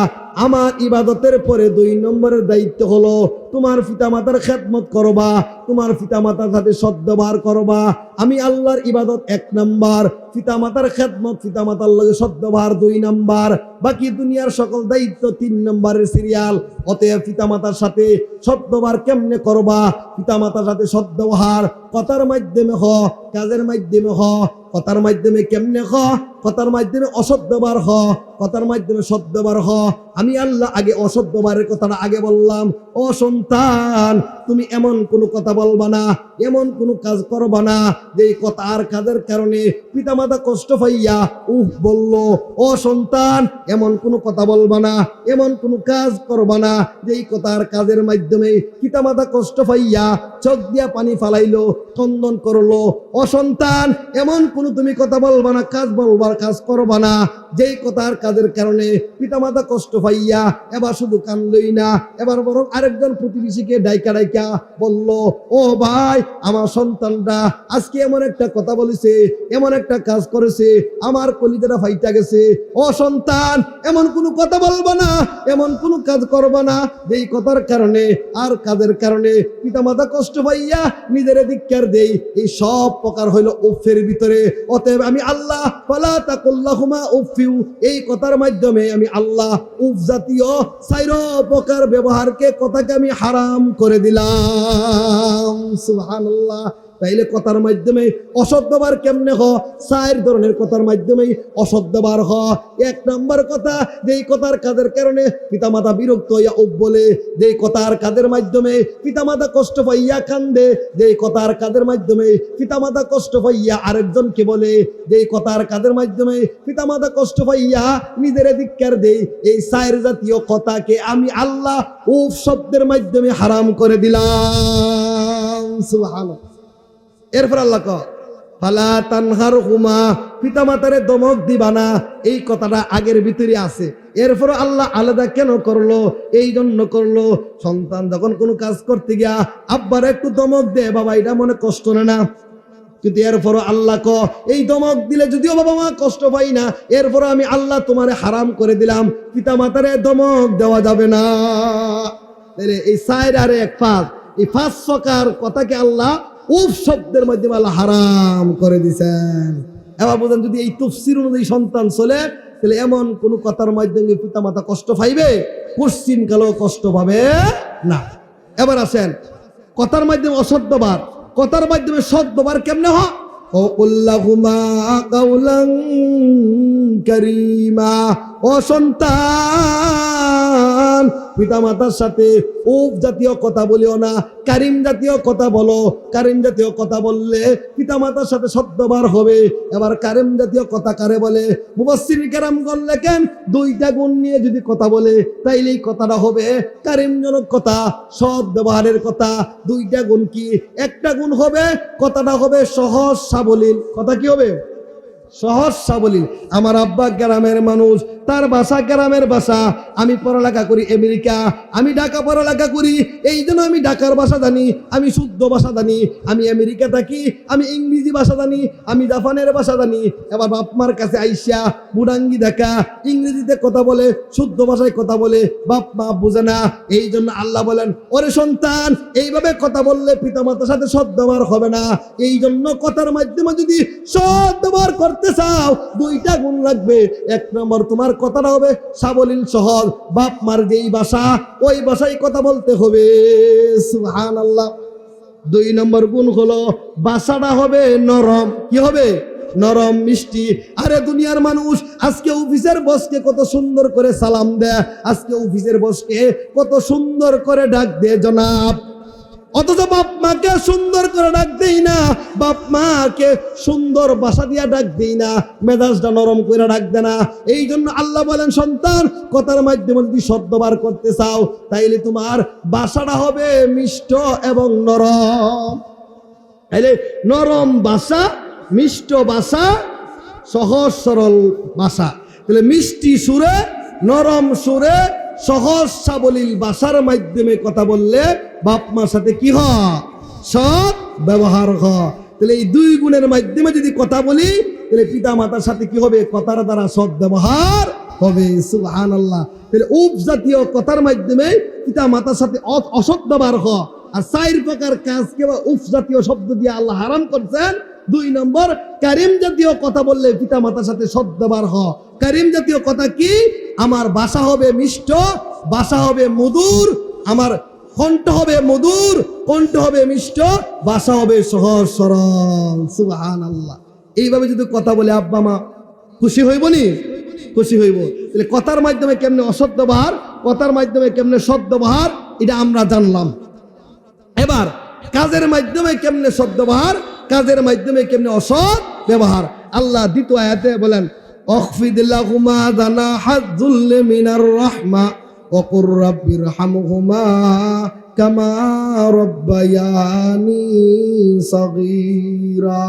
আমার ইবাদতের পরে 2 নম্বরের দায়িত্ব হলো তোমার পিতামাতার খেদমত করবা, তোমার পিতামাতার সাথে সদ্ব্যবহার করবা। আমি আল্লাহর ইবাদত 1 নম্বর, পিতামাতার খেদমত, পিতামাতার লগে সদ্ব্যবহার 2 নম্বর, বাকি দুনিয়ার সকল দায়িত্ব 3 নম্বরের সিরিয়াল। অতএব পিতামাতার সাথে সদ্ব্যবহার কেমনে করবা? পিতামাতার সাথে সদ্ব্যবহার কথার মাধ্যমে হ, কাজের মাধ্যমে হ। কথার মাধ্যমে কেমনে হ? কথার মাধ্যমে অসদ্ব্যবহার হ, কথার মাধ্যমে সদ্ব্যবহার হ। আমি আল্লাহ আগে অসদ্ব্যবহারের কথাটা আগে বললাম। ও সন্তান, তুমি এমন কোনো কথা বলবা না, এমন কোনো কাজ করবা না যেই কথা আর কাজের কারণে পিতামাতা কষ্ট পাইয়া উফ বলল। ও সন্তান, এমন কোনো কথা বলবা না, এমন কোনো কাজ করবা না যেই কথা আর কাজের মাধ্যমে পিতামাতা কষ্ট পাইয়া চোখ দিয়া পানি ফালাইলো, খন্দন করলো। ও সন্তান, এমন কোনো তুমি কথা বলবা না, কাজ বলবার কাজ করবা না যেই কথা আর কাজের কারণে পিতামাতা কষ্ট পাইয়া এবার শুধু কান্দই না, এবার বরং আরেকজন প্রতিবেশীকে ডাইকা ডাইকা বলল, ও ভাই, আমার সন্তানটা আজকে এমন একটা কথা বলেছে, এমন একটা কাজ করেছে, আমার কলিজাটা ফাইটা গেছে। ও সন্তান, এমন কোনো কথা বলবা না, এমন কোনো কাজ করবা না যেই কথার কারণে আর কাজের কারণে পিতামাতা কষ্ট পাইয়া নিজের ধিক্কার দেই। এই সব প্রকার হইল উফের ভিতরে। অতএব আমি আল্লাহ ফালা তাকুল্লাহুমা উফিউ, এই কথার মাধ্যমে আমি আল্লাহ উফ জাতীয় 4 প্রকার ব্যবহারকে, কথাকে আমি হারাম করে দিলাম। সুবহানাল্লাহ। তাইলে কথার মাধ্যমে অসৎ ব্যবহার কেমনে হ? 4 ধরনের কথার মাধ্যমে অসৎ ব্যবহার হ। 1 নম্বর কথা, যেই কথার কাজের কারণে পিতামাতা বিরক্ত হইয়া উফ বলে, যেই কথার কাজের মাধ্যমে পিতামাতা কষ্ট পাইয়া কান্দে, যেই কথার কাজের মাধ্যমে পিতামাতা কষ্ট পাইয়া আরেকজনকে বলে, যেই কথার কাজের মাধ্যমে পিতামাতা কষ্ট পাইয়া নিজের ধিক্কার দেই। এই 4 জাতীয় কথাকে আমি আল্লাহ উফ শব্দের মাধ্যমে হারাম করে দিলাম। সুবহানাল্লাহ। এরপর আল্লাহ কয়, ফালা তানহারহুমা, পিতামাতারে দমক দিবা না। এই কথাটা আগের ভিতরে আছে। এরপর আল্লাহ আলাদা কেন করলো? এই জন্য করলো, সন্তান যখন কোনো কাজ করতে গিয়া আব্বার একটু দমক দে, বাবা এটা মনে কষ্ট না, কিন্তু এরপরও আল্লাহ এই ধমক দিলে যদিও বাবা মা কষ্ট পাই না, এরপরও আমি আল্লাহ তোমারে হারাম করে দিলাম, পিতা মাতারে ধমক দেওয়া যাবে না। এই সাইড আরে এক ফাঁস, এই ফাঁস ফকার কথাকে আল্লাহ উফ শব্দের মাধ্যমে আল্লাহ হারাম করে দিছেন। এবার বলেন, যদি এই তাফসীর অনুযায়ী সন্তান চলে, তাহলে এমন কোন কথার মাধ্যমে পিতা মাতা কষ্ট পাইবে? কোশ্চিন কালেও কষ্ট পাবে না। এবার আসেন, কথার মাধ্যমে অসদ্যবার, কথার মাধ্যমে সদ্যবার কেমনে হয়? ও কুল্লাহুমা কাউলান কারীমা, ও সন্তান পিতা মাতার সাথে উফ জাতীয় কথা বলিও না, কারিম জাতীয় কথা বলো। কারিম জাতীয় কথা বললে পিতা মাতার সাথে সদ্যবার হবে। এবার কারিম জাতীয় কথা কারে বলে? মুফাসসির কেরাম লেখেন, দুইটা গুণ নিয়ে যদি কথা বলে তাইলে এই কথাটা হবে কারিমজনক কথা, সৎ ব্যবহারের কথা। দুইটা গুণ কি? একটা গুণ হবে কথাটা হবে সহজ সাবলীল। কথা কি হবে? সহজ সাবলীল। আমার আব্বা গ্রামের মানুষ, তার ভাষা গ্রামের ভাষা। আমি পড়ালেখা করি আমেরিকা, আমি ঢাকা পড়ালেখা করি, এই জন্য আমি ঢাকার ভাষা জানি, আমি শুদ্ধ ভাষা জানি। আমি আমেরিকা থাকি, আমি ইংরেজি ভাষা জানি, আমি জাপানের ভাষা জানি। এবার বাপমার কাছে আইসা বুড়াঙ্গি দেখা ইংরেজিতে কথা বলে, শুদ্ধ ভাষায় কথা বলে, বাপ মা বুঝে না। এই জন্য আল্লাহ বলেন, ওরে সন্তান, এইভাবে কথা বললে পিতামাতার সাথে সদ্ব্যবহার হবে না। এই জন্য কথার মাধ্যমে যদি সদ্ব্যবহার করতে চাও, দুইটা গুণ লাগবে। এক নম্বর, তোমার কথাটা হবে সাবলীল সহজ, বাপ মার যেই ভাষা ওই ভাষায় কথা বলতে হবে। সুবহানাল্লাহ। দুই নম্বর গুণ হলো ভাষাটা হবে নরম। কি হবে? নরম মিষ্টি। আরে দুনিয়ার মানুষ আজকে অফিসের বসকে কত সুন্দর করে সালাম দেয়, আজকে অফিসের বসকে কত সুন্দর করে ডাক দেয় জনাব, অথচ বাপ মাকে সুন্দর করে ডাক দেই না, বাপ মাকে সুন্দর ভাষা দিয়া ডাক দেই না, মেজাজটা নরম করে ডাক দে না। এই জন্য আল্লাহ বলেন, সন্তান কথার মাধ্যমে যদি সদ্ব্যবহার করতে চাও, তাইলে তোমার ভাষাটা হবে মিষ্ট এবং নরম। তাইলে নরম ভাষা, মিষ্ট ভাষা, সহজ সরল ভাষা। তাহলে মিষ্টি সুরে, নরম সুরে, সহজ সাবলীল ভাষার মাধ্যমে কথা বললে বাপ মার সাথে কি হয়? সৎ ব্যবহার হয়। তাহলে এই দুই গুণের মাধ্যমে যদি কথা বলি, তাহলে পিতা মাতার সাথে কি হবে? কথার দ্বারা সৎ ব্যবহার হবে। সুবহানাল্লাহ। তাহলে উপ জাতীয় কথার মাধ্যমে পিতা মাতার সাথে অসৎ ব্যবহার হয়। আর চার প্রকার কাজকে উপ জাতীয় শব্দ দিয়ে আল্লাহ হারাম করছেন। দুই নম্বর, কারিম জাতীয় কথা বললে পিতা মাতার সাথে সদ্ব্যবহার হয়। কারিম জাতীয় কথা কি? আমার ভাষা হবে মিষ্ট, ভাষা হবে মধুর, আমার কণ্ঠ হবে মধুর, কণ্ঠ হবে মিষ্ট, ভাষা হবে সহজ সরল। সুবহানাল্লাহ। এইভাবে যদি কথা বলে আব্বা মা খুশি হইব নি? খুশি হইব। তাহলে কথার মাধ্যমে কেমনে অসৎ ব্যবহার, কথার মাধ্যমে কেমনে সৎ ব্যবহার, এটা আমরা জানলাম। এবার কাজের মাধ্যমে কেমনে সৎ ব্যবহার, কাজের মাধ্যমে কেমনে অসৎ ব্যবহার। আল্লাহ দ্বিতীয় আয়াতে বলেন, অখফিদ লাহুমা জানাহায যুল্লি মিনার রাহমা ওয়া কুর রাব্বিরহামহুমা কামা রাব্বায়ানি সাগীরা।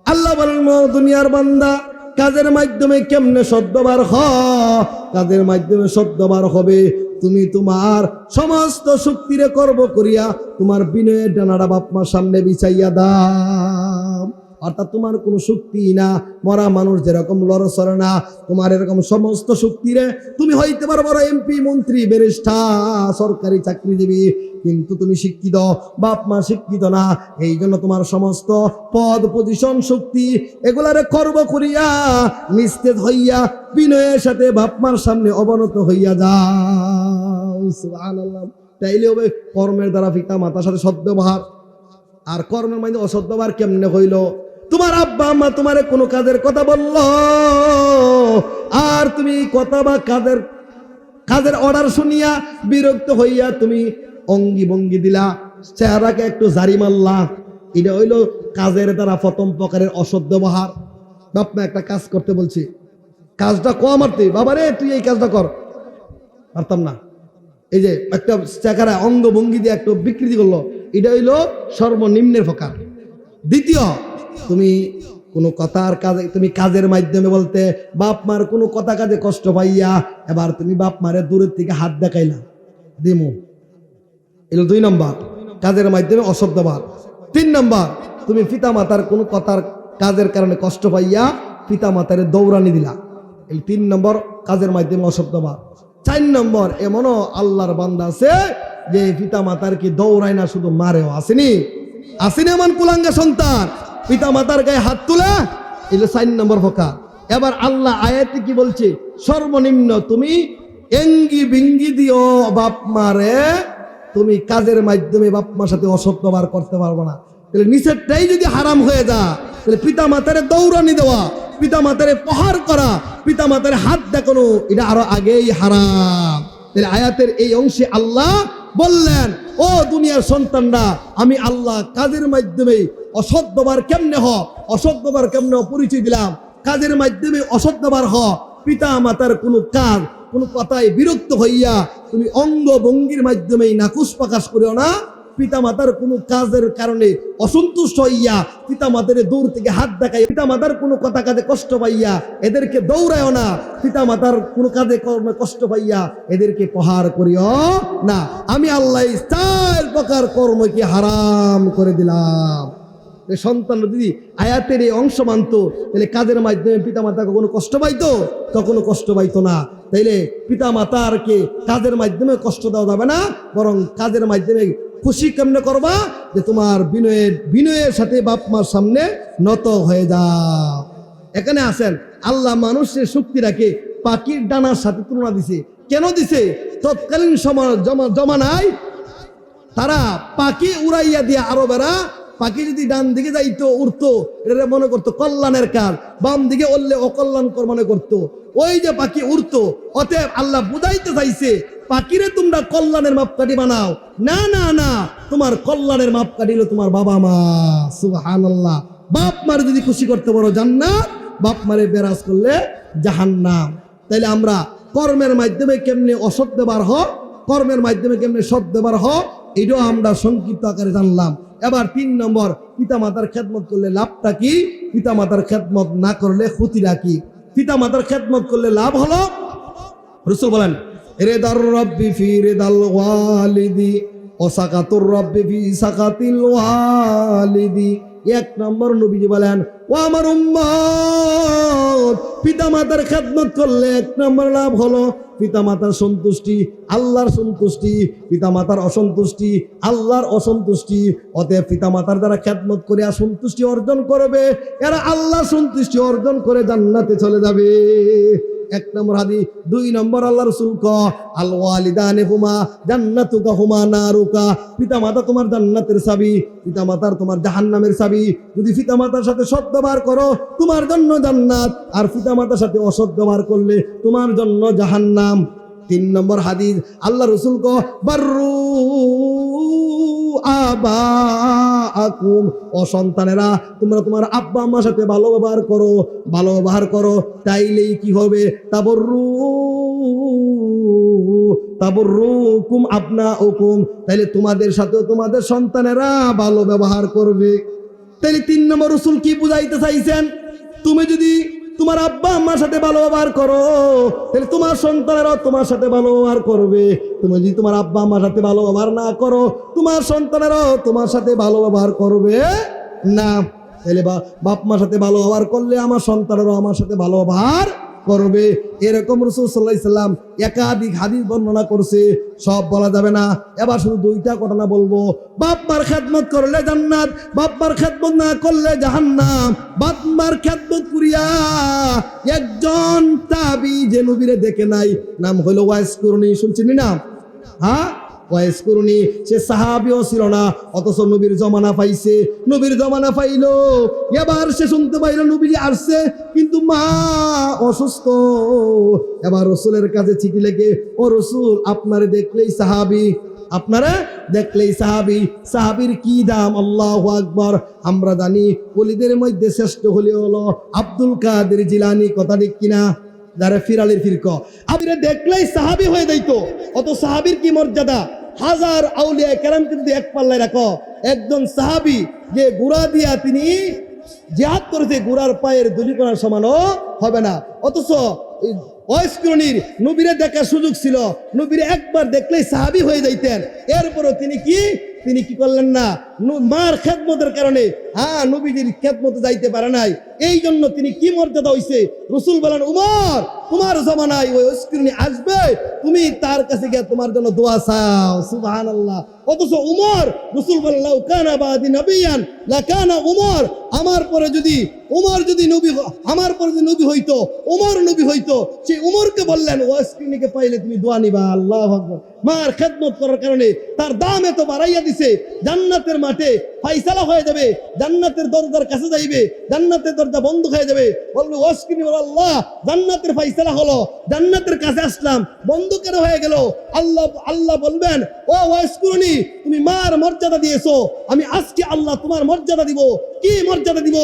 আল্লাহ বলেন, দুনিয়ার বান্দা, কাজের মাধ্যমে কেমনে সদ্ব্যবহার হয়? কাজের মাধ্যমে সদ্ব্যবহার হবে তুমি তোমার সমস্ত শক্তিরে কর্ম করিয়া তোমার বিনয়ের ডানাটা বাপমার সামনে বিছাইয়া দাও। অর্থাৎ তোমার কোনো শক্তি না, মরা মানুষ যেরকম লড়ছড়ে না, তোমার এরকম সমস্ত শক্তিরে তুমি হইতে পারো বড় এমপি, মন্ত্রী, ব্যারিস্টার, সরকারি চাকরিজীবী, কিন্তু তুমি শিক্ষিত, বাপ মা শিক্ষিত না। এই জন্য তোমার সমস্ত পদ, পজিশন, শক্তি এগুলারে কর্ম করিয়া নিস্তেজ হইয়া বিনয়ের সাথে বাপ মার সামনে অবনত হইয়া যাও। সুবহানাল্লাহ। তাইলে হবে কর্মের দ্বারা পিতা মাতার সাথে সদ্ব্যবহার। আর কর্মের মাধ্যমে অসদ্ব্যবহার কেমনে হইল? তোমার আব্বা আম্মা তোমারে কোনো কাজের কথা বলল, আর তুমি কথা বা কাজের অর্ডার শুনিয়া বিরক্ত হইয়া তুমি অঙ্গি ভঙ্গি দিলা, চেহারাকে একটু জারি মারলা, এটা হইল কাজের দ্বারা প্রথম প্রকারের অসদ্ব্যবহার। বাপ মা একটা কাজ করতে বলছি, কাজটা কম মারতে, বাবারে তুই এই কাজটা কর, পারতাম না, এই যে একটা চেহারা অঙ্গভঙ্গি দিয়ে একটু বিকৃতি করলো, এটা হইল সর্বনিম্নের প্রকার। দ্বিতীয়, তুমি কোনো কথার কাজে, তুমি কাজের মাধ্যমে বলতে বাপ মার কোনো কথা কাজে কষ্ট পাইয়া এবার তুমি বাপ মারে দূরের থেকে হাত দেখাইলা, দিমু, এলো 2 নম্বর, কাজের মাধ্যমে অসৎ ব্যবহার। 3 নম্বর, তুমি পিতা মাতার কোনো কথার কাজের কারণে কষ্ট পাইয়া পিতা মাতারে দৌড়ানি দিলা, এই 3 নম্বর কাজের মাধ্যমে অসত্যবাদ। 4 নম্বর, এমনও আল্লাহর বান্দা আছে যে পিতা মাতার কি দৌড়ায় না, শুধু মারেও। আসেনি এমন কুলাঙ্গা সন্তান পিতা মাতার গায়ে হাত তুলে, এগুলো 4 নম্বর প্রকার। এবার আল্লাহ আয়াতে কি বলছে? সর্বনিম্ন তুমি এঙ্গি বিঙ্গি দিও বাপ মারে, তুমি কাজের মাধ্যমে বাপ মার সাথে অসৎ ব্যবহার করতে পারবো না। তাহলে নিষেধটাই যদি হারাম হয়ে যায়, তাহলে পিতা মাতারে দৌড়ানি দেওয়া, পিতা মাতারে প্রহার করা, পিতা মাতারে হাত দেখানো, এটা আরো আগেই হারাম। তাহলে আয়াতের এই অংশে আল্লাহ বললেন, ও দুনিয়ার সন্তানরা, আমি আল্লাহ কাজের মাধ্যমে অসৎ ব্যবহার কেমনে অসৎ ব্যবহার কেমনে পরিচয় দিলাম। কাজের মাধ্যমে অসৎ ব্যবহার পিতা মাতার কোনো কাজ, কোনো কথায় বিরক্ত হইয়া তুমি অঙ্গ ভঙ্গির মাধ্যমে নাকুশ প্রকাশ করিও না। পিতা মাতার কোনো কাজের কারণে অসন্তুষ্ট হইয়া পিতা মাতার দূর থেকে হাত দেখাই, পিতা মাতার কোনো কথা কাজে কষ্ট পাইয়া এদেরকে দৌড়ায়ও না। পিতা মাতার কোনো কাজে কর্মে কষ্ট পাইয়া এদেরকে প্রহার করিও না। আমি আল্লাহ 4 প্রকার কর্মকে হারাম করে দিলাম। সন্তান যদি আয়াতের এই অংশ মানত, তাহলে কাজের মাধ্যমে পিতা মাতা কখনো কষ্ট পাইতো? কখনো কষ্ট পাইতো না। তাইলে পিতা মাতারকে কাজের মাধ্যমে কষ্ট দেওয়া যাবে না, বরং কাজের মাধ্যমে খুশি কেমনে করবা, যে তোমার বিনয়ের সাথে বাপ মার সামনে নত হয়ে যাও। এখানে আসেন, আল্লাহ মানুষের শক্তি রাখে পাখির ডানার সাথে তুলনা দিছে। কেন দিছে? তৎকালীন জমানায় তারা পাখি উড়াইয়া দিয়ে আরবেরা, পাখি যদি ডান দিকে যাইতো উড়তো, এটা মনে করতো কল্যাণের কাজ, বাম দিকে উড়লে অকল্যাণকর মনে করতো। ওই যে পাখি উড়তো, অতএব আল্লাহ বুঝাইতে চাইছে পাখিরে তোমরা কল্যাণের মাপকাঠি বানাও না, না না, তোমার কল্যাণের মাপকাঠি হলো তোমার বাবা মা। সুবহানাল্লাহ। বাপ মারে যদি খুশি করতে পারো জান্নাত, বাপ মারে বেরাজ করলে জাহান্নাম। তাইলে আমরা কর্মের মাধ্যমে কেমনে অসৎ ব্যবহার কর্মের মাধ্যমে কেমনে সৎ ব্যবহার এটাও আমরা সংক্ষিপ্ত আকারে জানলাম। এবার 3 নম্বর, পিতা মাতার খেদমত করলে লাভটা কি, পিতা মাতার খেদমত না করলে ক্ষতিটা কি। পিতা মাতার খেদমত করলে লাভ হলো, রাসূল বলেন, রিদার রাব্বি ফি রিদাল ওয়ালিদি ওয়া সাকাতুর রাব্বি ফি সাকাতিল ওয়ালিদি। 1 নম্বর নবীজি বলেন, ও আমার উম্মত, পিতা মাতার খেদমত করলে 1 নম্বর লাভ হলো পিতা মাতার সন্তুষ্টি, আল্লাহর সন্তুষ্টি। পিতা মাতার অসন্তুষ্টি, আল্লাহর অসন্তুষ্টি। অতএব পিতা মাতার দ্বারা খেদমত করে সন্তুষ্টি অর্জন করবে, এরা আল্লাহর সন্তুষ্টি অর্জন করে জান্নাতে চলে যাবে। 1 নম্বর হাদিস। 2 নম্বর আল্লাহ রাসূল আল ওয়ালিদানে হুমা জান্নাতুকা হুমা নারুকা। পিতা মাতা তোমার জান্নাতের চাবি, পিতা মাতার তোমার জাহান্নামের চাবি। যদি পিতা মাতার সাথে সৎ ব্যবহার করো তোমার জন্য জান্নাত, আর পিতা মাতার সাথে অসৎ ব্যবহার করলে তোমার জন্য জাহান্নাম। 3 নম্বর হাদিস, আল্লাহ রাসূল বাররু আবাআকুম, ও সন্তানেরা তোমরা তোমার আব্বা আম্মার সাথে ভালো ব্যবহার করো, তাইলেই কি হবে, তাবরুকুম আবনাউকুম, তাইলে তোমাদের সাথে তোমাদের সন্তানেরা ভালো ব্যবহার করবে। তাইলে 3 নম্বর রাসূল কি বুঝাইতে চাইছেন? তুমি যদি তোমার আব্বা আম্মার সাথে ভালো ব্যবহার করো, তাহলে তোমার সন্তানেরাও তোমার সাথে ভালো ব্যবহার করবে। তুমি যদি তোমার আব্বা আম্মার সাথে ভালো ব্যবহার না করো, তোমার সন্তানেরাও তোমার সাথে ভালো ব্যবহার করবে না। তাহলে বাপ মার সাথে ভালো ব্যবহার করলে আমার সন্তানেরাও আমার সাথে ভালো ব্যবহার করবে। এরকম রাসূল সাল্লাল্লাহু আলাইহি সাল্লাম একাধিক হাদিস বর্ণনা করছে, সব বলা যাবে না। এবার শুধু 2টা ঘটনা বলবো। বাপ মার খেদমত করলে জান্নাত, বাপ মার খেদমত না করলে জাহান্নাম। বাপ মার খেদমত করিয়া একজন তাবী যে নবীরে দেখে নাই, নাম হলো ওয়াইস কুরনি, শুনছেন না? হ্যাঁ, ওয়াইস কুরনি। সে সাহাবীও ছিল না, অথচ নবীর জমানা পাইছে। নবীর জমানা পাইলো, এবার সে শুনতে পাইলো নবীজি আসছে, কিন্তু মা অসুস্থ। এবার রাসূলের কাছে চিঠি লেগে, ও রাসূল, আপনারে দেখলেই সাহাবী, আপনারা দেখলেই সাহাবীর কি দাম, আল্লাহু আকবার। আমরা জানি ওলিদের মধ্যে শ্রেষ্ঠ হলো আব্দুল কাদের জিলানী, কথা ঠিক কিনা? যারা ফিরালের ফিরক, আপনি দেখলেই সাহাবী হয়ে যাইতো। অত সাহাবীর কি মর্যাদা, হাজার আউলিয়া কেরাম কিন্তু এক পাল্লায় রাখো। একজন সাহাবী যে গুড়া দিয়া তিনি জিহাদ করেছে, গুড়ার পায়ের দুলি করার সমানও হবে না। অথচ ওয়াইস কুরনির নবীরে দেখার সুযোগ ছিল, নবীরে একবার দেখলেই সাহাবী হয়ে যাইতেন। এরপরও তিনি কি করলেন না? মার খেদমতের কারণে নবীজির খেদমতে যাইতে পারে নাই, এই জন্য তিনি কি মর্যাদা হইছে। রাসূল বলেন, উমর তোমার জমানায় ওই অস্কৃণী আসবে, তুমি তার কাছে গিয়ে তোমার জন্য দোয়া চাও। সুবহানাল্লাহ। অথচ উমর, রাসূল বলেন, লাউ কানা বাদি নবিয়ান লাকানা উমর, আমার পরে যদি আমার পরে যদি নবী হইতো, উমর নবী হইতো, সেই উমরকে বললেন ওয়াসকিনীকে পাইলে তুমি দোয়া নিবা। আল্লাহু আকবার। মার খেদমত করার কারণে তার দাম এত বাড়াইয়া দিছে, জান্নাতের মাঠে ফাইসালা হয়ে যাবে, জান্নাতের দরজার কাছে যাইবে, জান্নাতের দরজা বন্ধ হয়ে যাবে, বলবে ওয়াসকিনী, আল্লাহ জান্নাতের ফাইসালা হলো, জান্নাতের কাছে আসলাম, বন্ধ কেন হয়ে গেল? আল্লাহ বলবেন, ও ওয়াসকিনী, তুমি মার মর্যাদা দিয়েছো, আমি আজকে আল্লাহ তোমার মর্যাদা দিব। কি মর্যাদা দিব?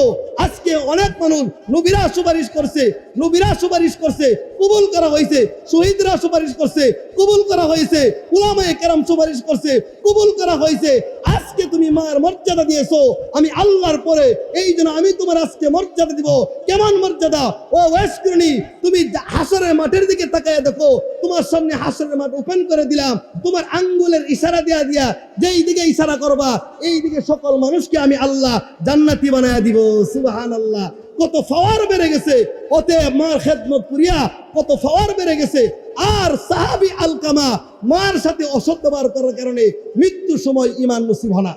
আজকে অনেক মানুষ নবীরা সুপারিশ করছে, কবুল করা হয়েছে, শহীদরা সুপারিশ করছে, কবুল করা হয়েছে, উলামায়ে কেরাম সুপারিশ করছে, কবুল করা হয়েছে। আজকে তুমি মার মর্যাদা দিয়েছো আমি আল্লাহর পরে, এই জন্য আমি তোমার আজকে মর্যাদা দিব। কেমন মর্যাদা? ও ওয়াসকিনী, তুমি হাসরের মাঠের দিকে তাকায় দেখো, তোমার সামনে হাসরের মাঠ ওপেন করে দিলাম, তোমার আঙ্গুলের ইশারা দিয়া যেই দিকে ইশারা করবা, এই দিকে সকল মানুষকে আমি আল্লাহ জান্নাতি বানায়া দিব। সুবহানাল্লাহ। কত পাওয়ার বেড়ে গেছে, অতএব মার খেদমত করিয়া কত পাওয়ার বেড়ে গেছে। আর সাহাবী আলকামা মার সাথে অসৎ ব্যবহার করার কারণে মৃত্যুর সময় ঈমান নসিব হয় না।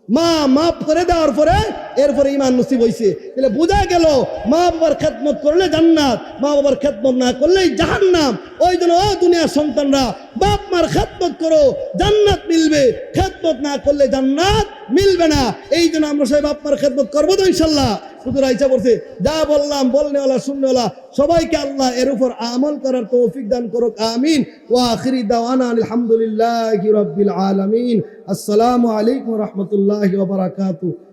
মা মাফ করে দেওয়ার পরে এরপরে ঈমান নসিব হইছে। তাহলে বোঝা গেল মা বাবার খেদমত করলে জান্নাত, মা বাবার খেদমত না করলেই জাহান্নাম। ওই জন্য ও দুনিয়ার সন্তানরা, বাপ মার খেদমত করো, জান্নাত মিলবে। খেদমত না করলে জান্নাত মিলবে না। এই জন্য আমরা সবাই বাপ মার খেদমত করবো তো ইনশাল্লাহ। হুজুর আইসা বলছে, যা বললাম বলনেওয়ালা শুননেওয়ালা সবাইকে আল্লাহ এর উপর আমল করার তৌফিক দান করুক। আমিন। ওয়া আখিরি দাওয়ানা আলহামদুলিল্লাহি রাব্বিল আলামিন। আসসালামু আলাইকুম ওয়া রাহমাতুল্লাহি ওয়া বারাকাতুহু।